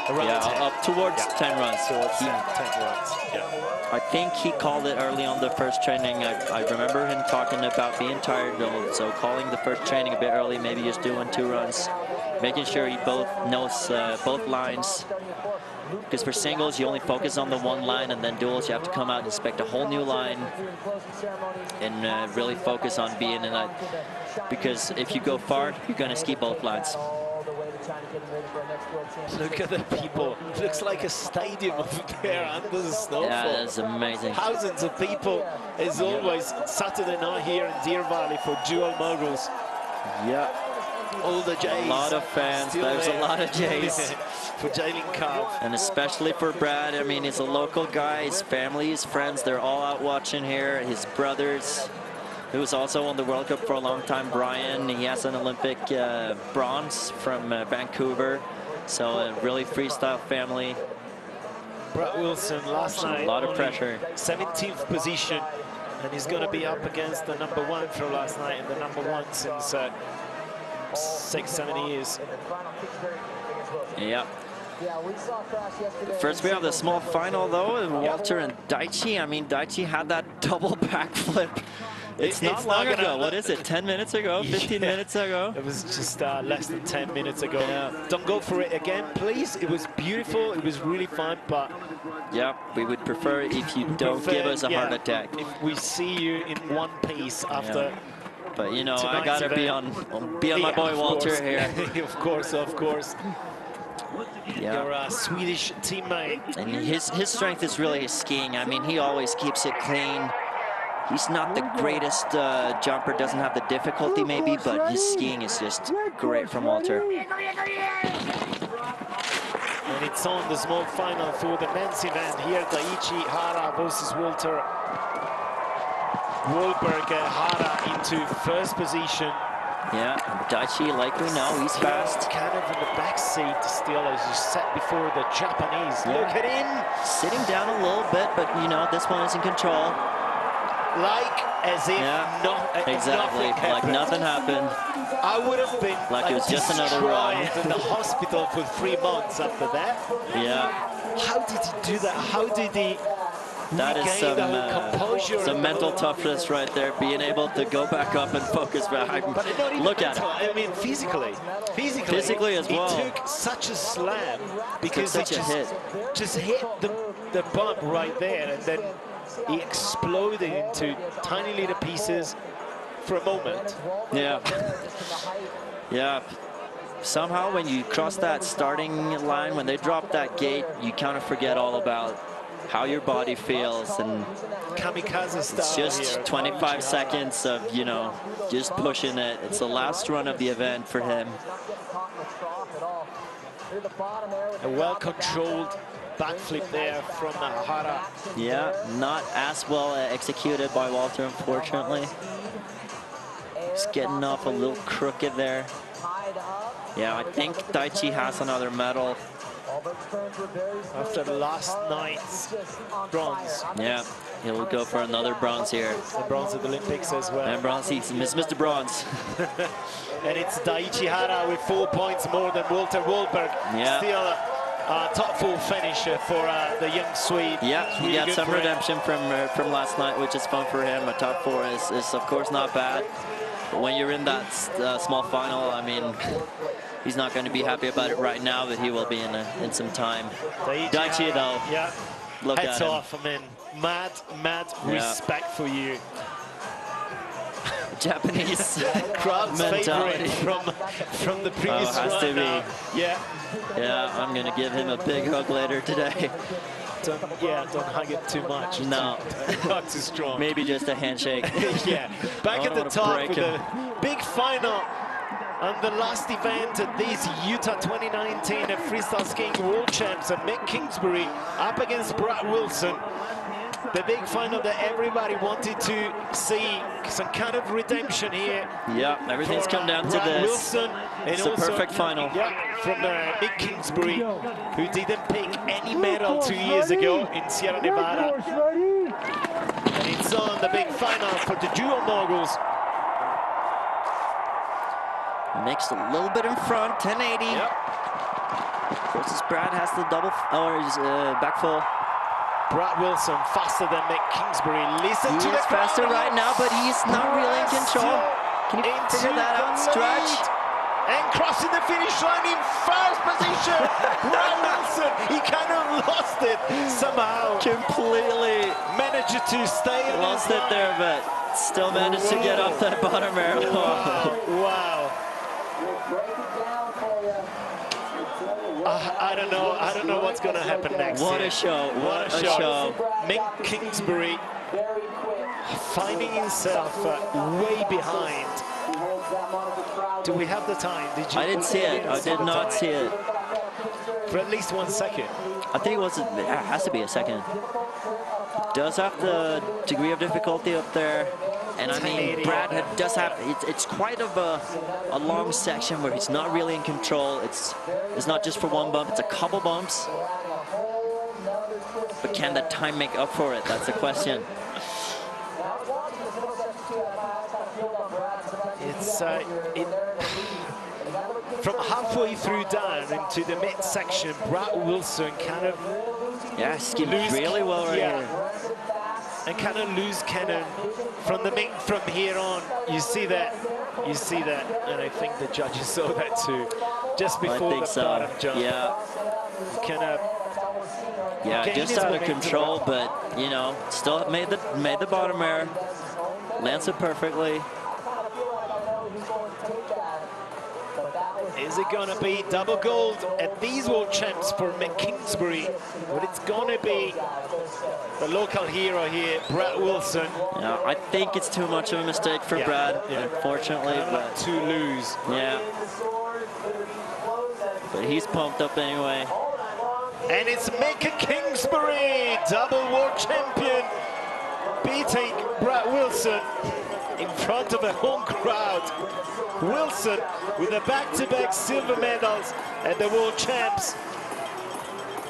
Yeah, 10. Up towards 10 runs. Towards 10 runs. Yeah. I think he called it early on the first training. I remember him talking about being tired, so calling the first training a bit early, maybe just doing 2 runs. making sure he both knows both lines. Because for singles, you only focus on the one line, and then duels, you have to come out and inspect a whole new line and really focus on being in that. Because if you go far, you're going to ski both lines. Look at the people. It looks like a stadium over there under the snowfall. Yeah, that's amazing. Thousands of people, as always, Saturday night here in Deer Valley for Dual Moguls. Yeah. All the Jays. A lot of fans. There's a lot of Jays. For Jalen Cobb. And especially for Brad. I mean, he's a local guy. His family, his friends, they're all out watching here. His brothers, who was also on the World Cup for a long time, Brian. He has an Olympic bronze from Vancouver. So a really freestyle family. Brad Wilson last night. A lot of pressure. 17th position. And he's going to be up against the #1 from last night and the #1 since 6-7 years. Yeah. First we have the small final though, Walter and Daichi. I mean, Daichi had that double backflip. It's not long ago. What is it, 10 minutes ago, 15 minutes ago? It was just less than 10 minutes ago. Yeah. Don't go for it again, please. It was beautiful. It was really fun, but... Yeah, we would prefer it if you don't give us a heart attack. If we see you in one piece after... Yeah. But, you know, I got to be on my boy Walter here. Of course, of course. Yeah. Your Swedish teammate. And his strength is really his skiing. I mean, he always keeps it clean. He's not the greatest jumper, doesn't have the difficulty maybe, but his skiing is just great from Walter. And it's on the small final for the men's event here. Daichi Hara versus Walter Wolberg. Hara into first position. Yeah, Daichi, like we know, he's fast. Kind of in the back seat still, as you said before, the Japanese. Yeah. Look at him! Sitting down a little bit, but you know, this one is in control. Like as if exactly, like nothing happened. I would have been like it was just another run. In the hospital for 3 months after that. Yeah. How did he do that? How did he? That is some mental toughness right there, being able to go back up and focus back. Look at it. I mean, physically as well. He took such a slam because he just hit the bump right there, and then he exploded into tiny little pieces for a moment. Yeah. Yeah. Somehow when you cross that starting line, when they drop that gate, you kind of forget all about how your body feels, and kamikaze style. It's just here. 25 seconds of, you know, just pushing it. It's the last run of the event for him. A well-controlled backflip there from Hara. Yeah, not as well executed by Walter, unfortunately. Just getting off a little crooked there. Yeah, I think Daichi has another medal. After last night's bronze. Yeah, he'll go for another bronze here. The bronze at the Olympics as well. And bronze, he's Mr. Bronze. And it's Daichi Hara with 4 points more than Walter Wolberg. Yeah. Still a top 4 finish for the young Swede. Yeah, he really got some redemption from last night, which is fun for him. A top 4 is of course not bad. But when you're in that small final, I mean, he's not going to be happy about it right now, but he will be in some time. Daichi, though, yeah, look heads at him. off. I mean, mad respect for you. Japanese crowd's favorite from the previous has to be. Yeah. Yeah, I'm going to give him a big hug later today. Don't hug it too much. No. Not too strong. Maybe just a handshake. Yeah. Back at the top with the big final on the last event at this Utah 2019 Freestyle Skiing World Champs. Mick Kingsbury up against Brad Wilson. The big final that everybody wanted to see, some kind of redemption here. Yeah, everything's come down to Brad this. Wilson, and it's a perfect final. Yeah, from Mick Kingsbury, who didn't pick any medal 2 years ago in Sierra Nevada. And it's on the big final for the dual moguls. Mixed a little bit in front, 1080. Yep. Versus Brad has the double, or his back full. Brad Wilson faster than Mick Kingsbury. Listen to the faster right now, but he's not really in control. Can you figure that out? Stretch. And crossing the finish line in first position, Brad Wilson. He kind of lost it somehow. Completely Managed to stay in lost this it there, but still managed to get off that bottom arrow. Wow. Wow. I don't know what's going to happen next. What here. a show. What a show. Mick Kingsbury finding himself way behind. Do we have the time? Did you? I didn't see it. I did not see it. For at least 1 second. I think it has to be a second. Does have the degree of difficulty up there. And I mean, Brad does have, it's quite of a long section where he's not really in control. It's not just for one bump, it's a couple bumps. But can that time make up for it? That's the question. It's from halfway through down into the midsection, Brad Wilson kind of skied really well right here. And kind of lose cannon from here on. You see that, and I think the judges saw that too. Just before the bottom jump. Yeah. Kind of. Yeah, just out of control, but you know, still made the bottom air, lands it perfectly. Is it gonna be double gold at these World Champs for Mick Kingsbury? But it's gonna be the local hero here, Brad Wilson. Yeah, I think it's too much of a mistake for Brad, unfortunately. But to lose. Yeah. But he's pumped up anyway. And it's Mick Kingsbury, double world champion, beating Brad Wilson in front of a home crowd. Wilson with the back-to-back silver medals at the World Champs.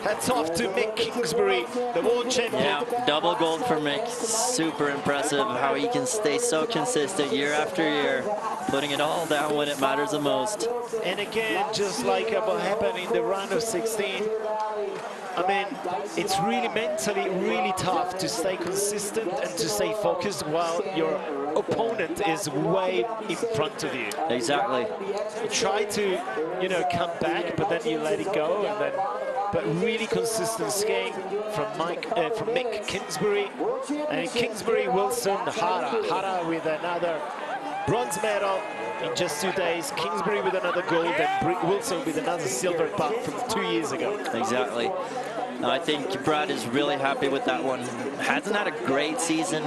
Hats off to Mick Kingsbury, the world champion. Yeah, double gold for Mick. Super impressive how he can stay so consistent year after year, putting it all down when it matters the most. And again, just like what happened in the round of 16, I mean, it's really mentally really tough to stay consistent and to stay focused while your opponent is way in front of you. Exactly. You try to, you know, come back, but then you let it go, and then. But really consistent skiing from Mick Kingsbury, and Kingsbury, Wilson, Hara with another bronze medal in just 2 days. Kingsbury with another gold, and Wilson with another silver buck from 2 years ago. Exactly. I think Brad is really happy with that one. Hasn't had a great season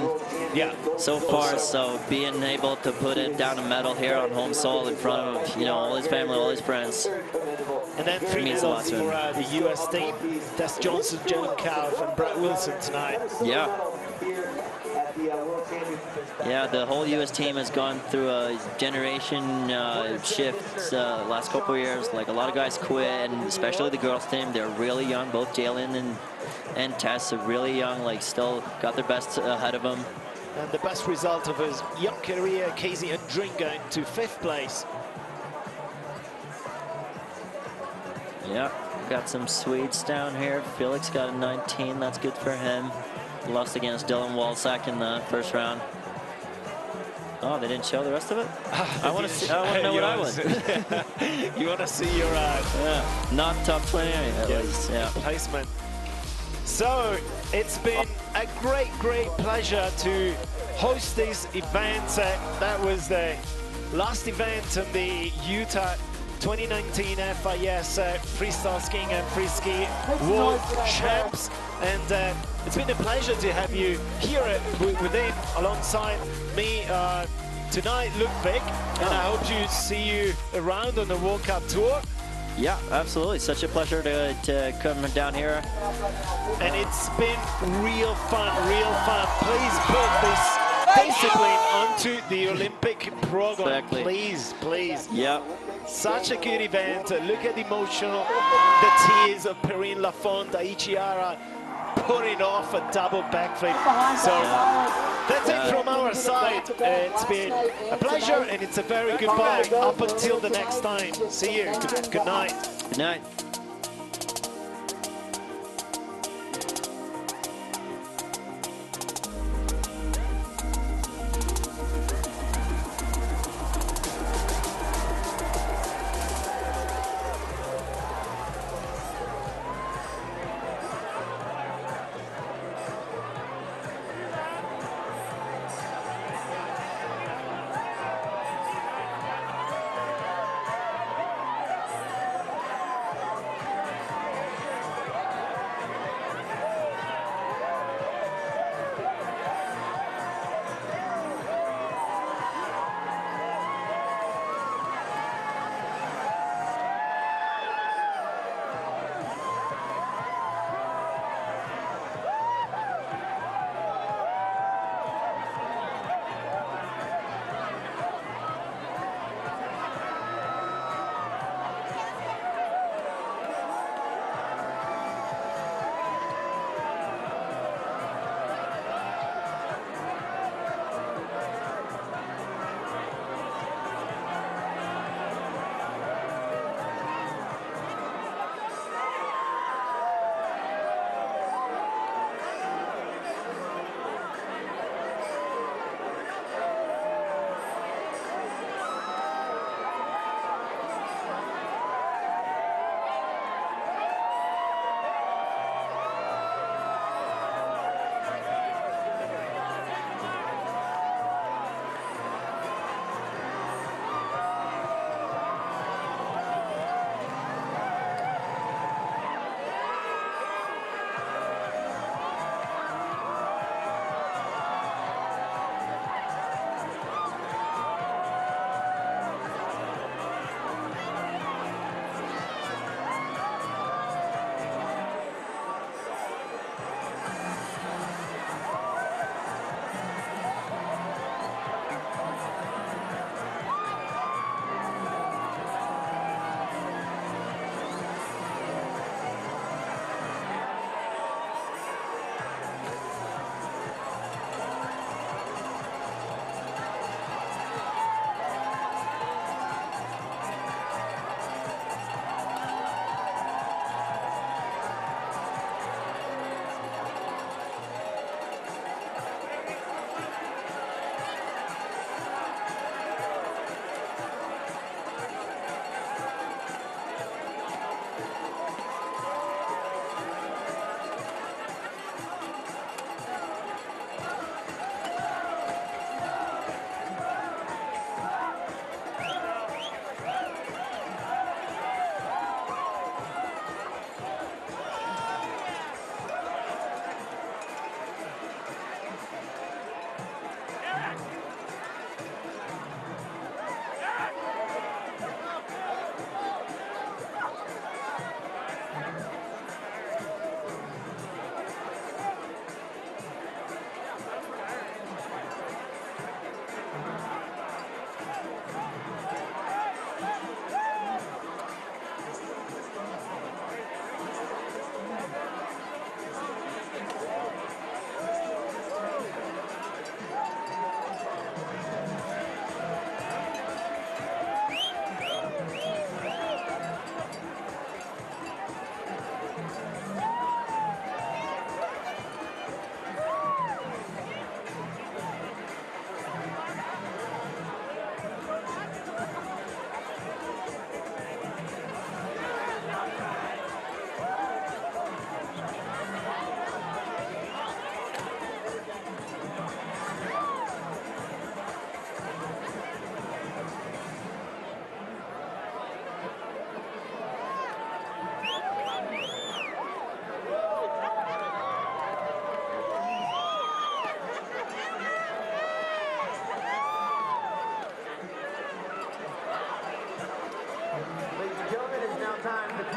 so far, so being able to put it down a medal here on home soil in front of, you know, all his family, all his friends. And then 3 medals for the US team. Des Johnson, Jalen Cowf, and Brad Wilson tonight. Yeah. Yeah, the whole U.S. team has gone through a generation shift last couple of years. Like, a lot of guys quit, and especially the girls team. They're really young. Both Jalen and Tess are really young, like, still got their best ahead of them. And the best result of his young career, Casey Andringa into 5th place. Yeah, got some Swedes down here. Felix got a 19. That's good for him. Lost against Dylan Walsack in the first round. Oh, they didn't show the rest of it? I want to see. I want to know what I was. You want to see your not top 20 at least. Yeah. Placement. So it's been a great pleasure to host this event. That was the last event of the Utah 2019 FIS Freestyle Skiing and Freeski World Champs, and it's been a pleasure to have you here within alongside me tonight, Ludwig, and I hope to see you around on the World Cup Tour. Yeah, absolutely. Such a pleasure to come down here. And it's been real fun, Please put this discipline onto the Olympic program. Exactly. Please. Yeah. Such a good event. Look at the emotional, the tears of Perrine Lafont, Daichi Hara putting off a double backflip. So that's it from our side. It's been a pleasure, and it's a very goodbye up until the next time. See you. Good night. Good night.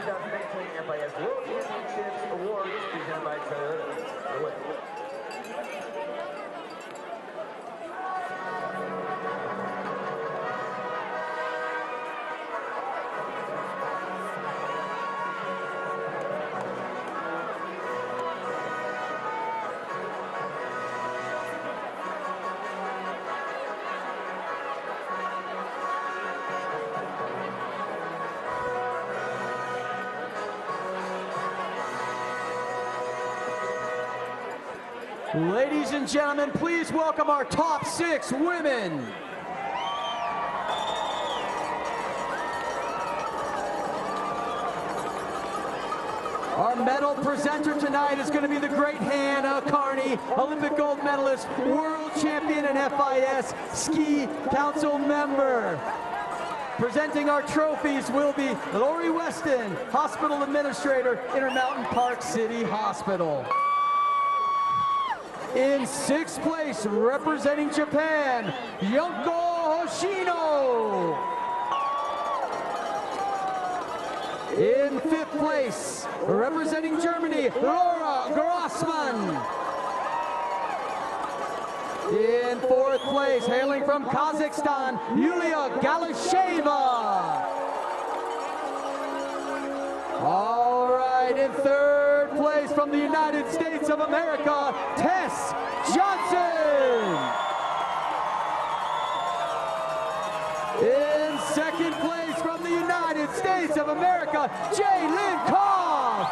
2019 FIS World Championships Awards presented by Toyota. Ladies and gentlemen, please welcome our top 6 women. Our medal presenter tonight is going to be the great Hannah Carney, Olympic gold medalist, world champion and FIS Ski Council member. Presenting our trophies will be Lori Weston, hospital administrator, Intermountain Park City Hospital. In 6th place, representing Japan, Yonko Hoshino. In 5th place, representing Germany, Laura Grossman. In 4th place, hailing from Kazakhstan, Yulia Galasheva. All right, in 3rd place from the United States of America, Tess Johnson. In 2nd place from the United States of America, Jaylin Koff.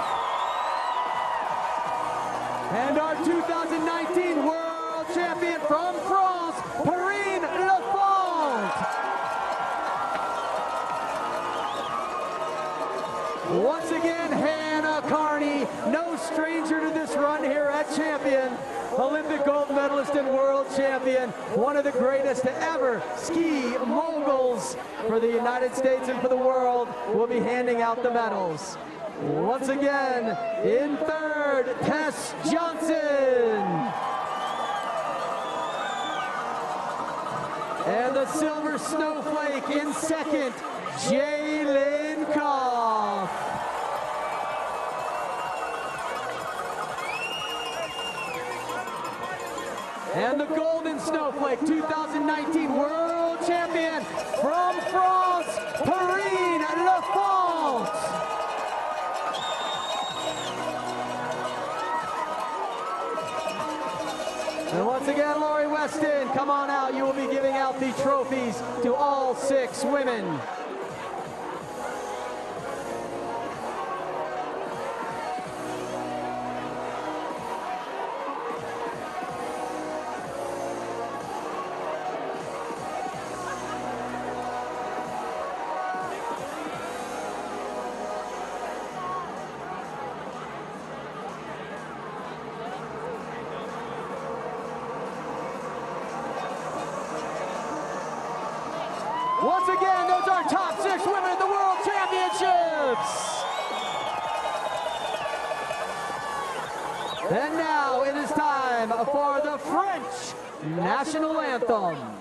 And our 2019 World Champion from France, Perrine Lafont. Once again, Hannah Carney, no stranger to this run here at Champion. Olympic gold medalist and world champion, one of the greatest to ever ski moguls for the United States and for the world, will be handing out the medals. Once again, in 3rd, Tess Johnson. And the silver snowflake in 2nd, Jaylin Koff. And the golden snowflake, 2019 world champion from France, Perrine Lafont. And once again, Lori Weston, come on out. You will be giving out the trophies to all 6 women. Once again, those are top 6 women in the World Championships. And now it is time for the French national anthem.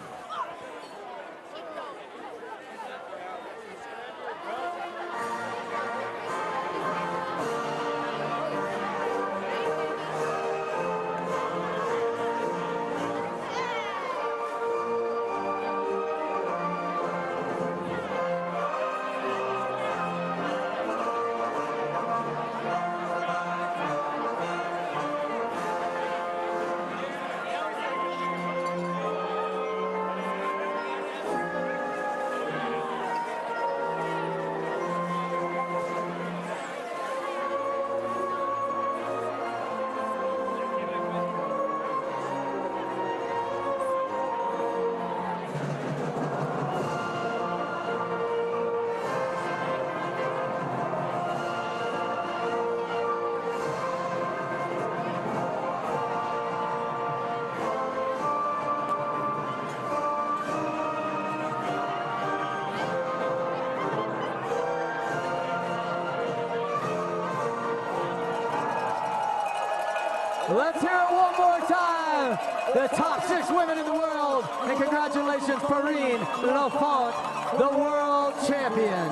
Let's hear it one more time. The top 6 women in the world. And congratulations, Perrine Lafont, the world champion.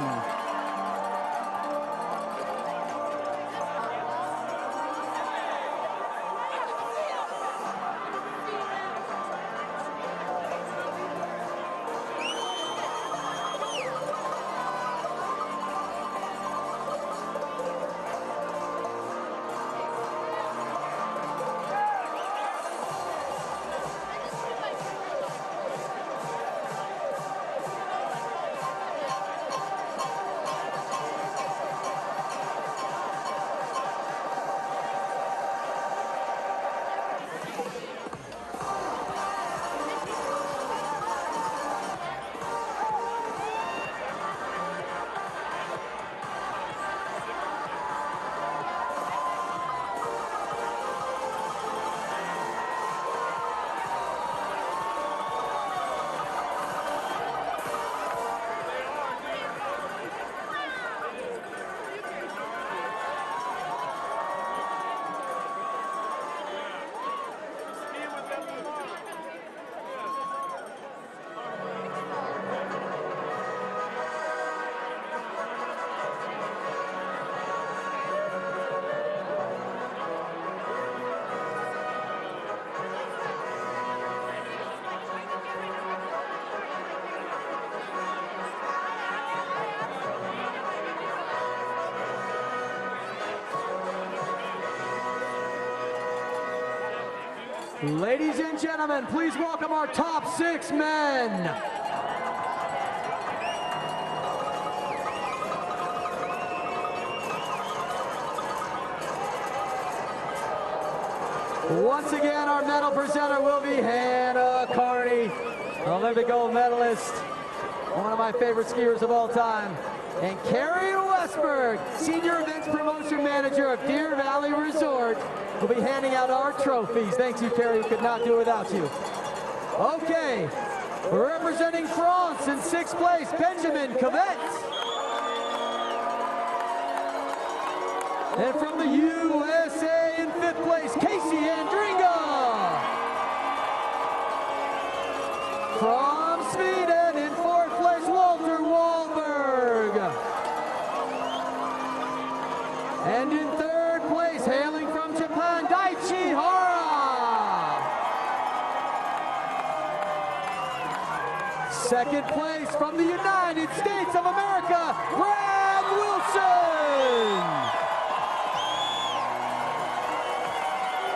Ladies and gentlemen, please welcome our top 6 men. Once again, our medal presenter will be Hannah Carney, Olympic gold medalist, one of my favorite skiers of all time. And Carrie Westberg, Senior Events Promotion Manager of Deer Valley Resort, will be handing out our trophies. Thanks you, Carrie. We could not do it without you. Okay, representing France in 6th place, Benjamin Cavett. And from the USA in 5th place, Casey Andringa. From Sweden in 4th place, Walter Wahlberg. And in 3rd place, hailing from Japan, Daichi Hara. 2nd place from the United States of America, Brad Wilson.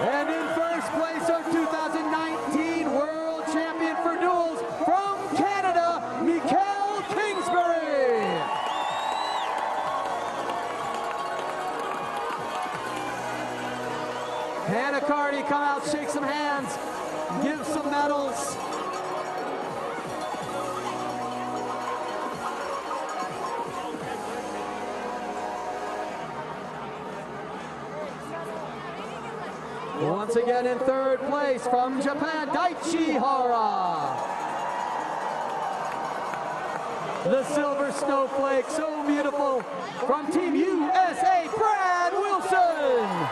And in 1st place, our 2019 World Champion for duels from Canada, Mikael Kingsbury. Hannah Carney, come out, shake some hands, give some medals. Once again in 3rd place from Japan, Daichi Hara. The silver snowflake, so beautiful, from Team USA, Brad Wilson.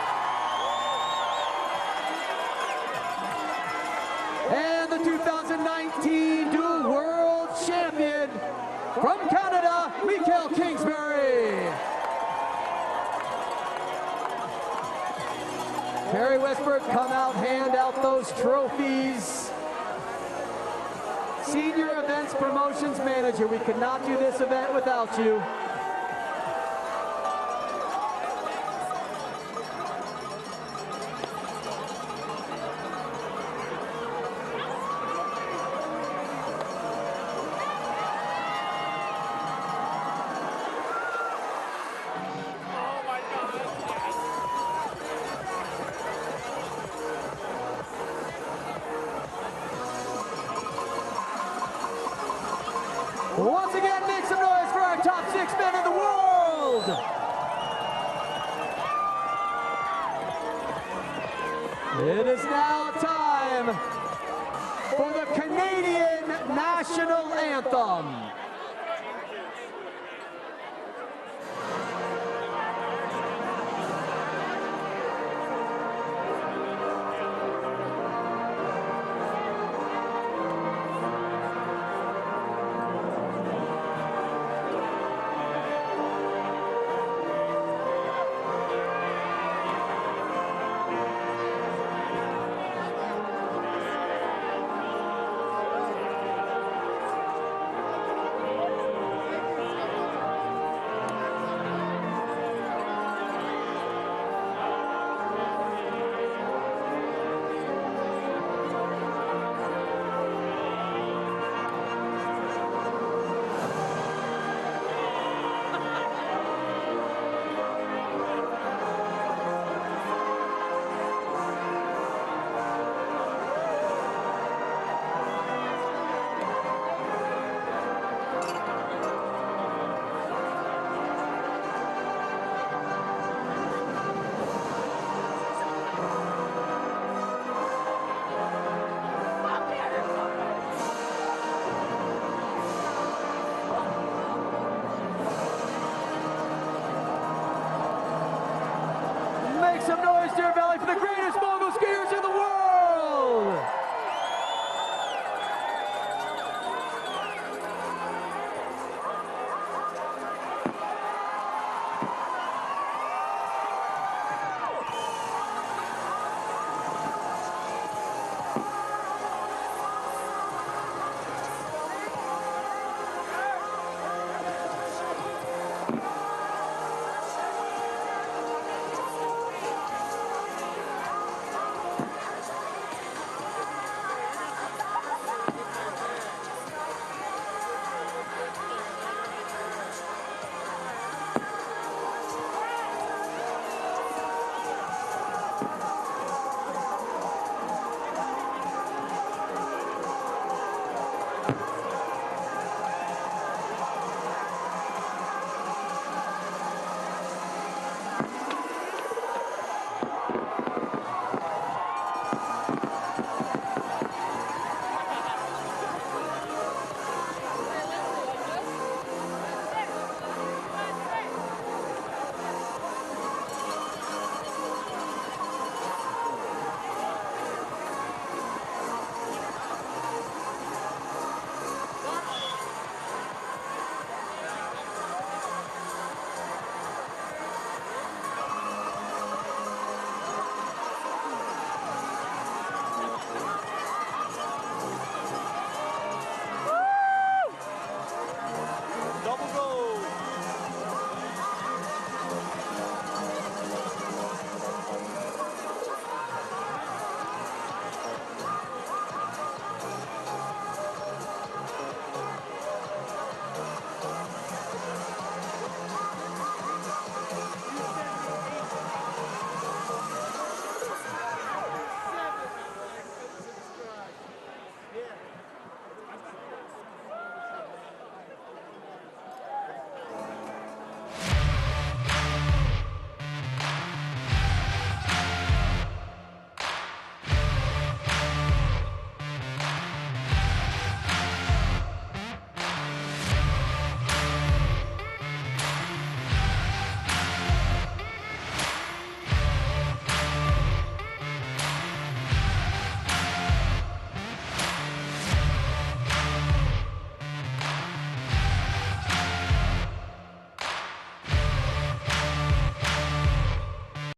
And the 2019 dual world champion from Canada, Mikael Kingsbury. Carrie Westberg, come out, hand out those trophies. Senior Events Promotions Manager, we could not do this event without you. Once again, make some noise for our top 6 men in the world. It is now time for the Canadian National Anthem. Make some noise, Deer Valley, for the greatest moment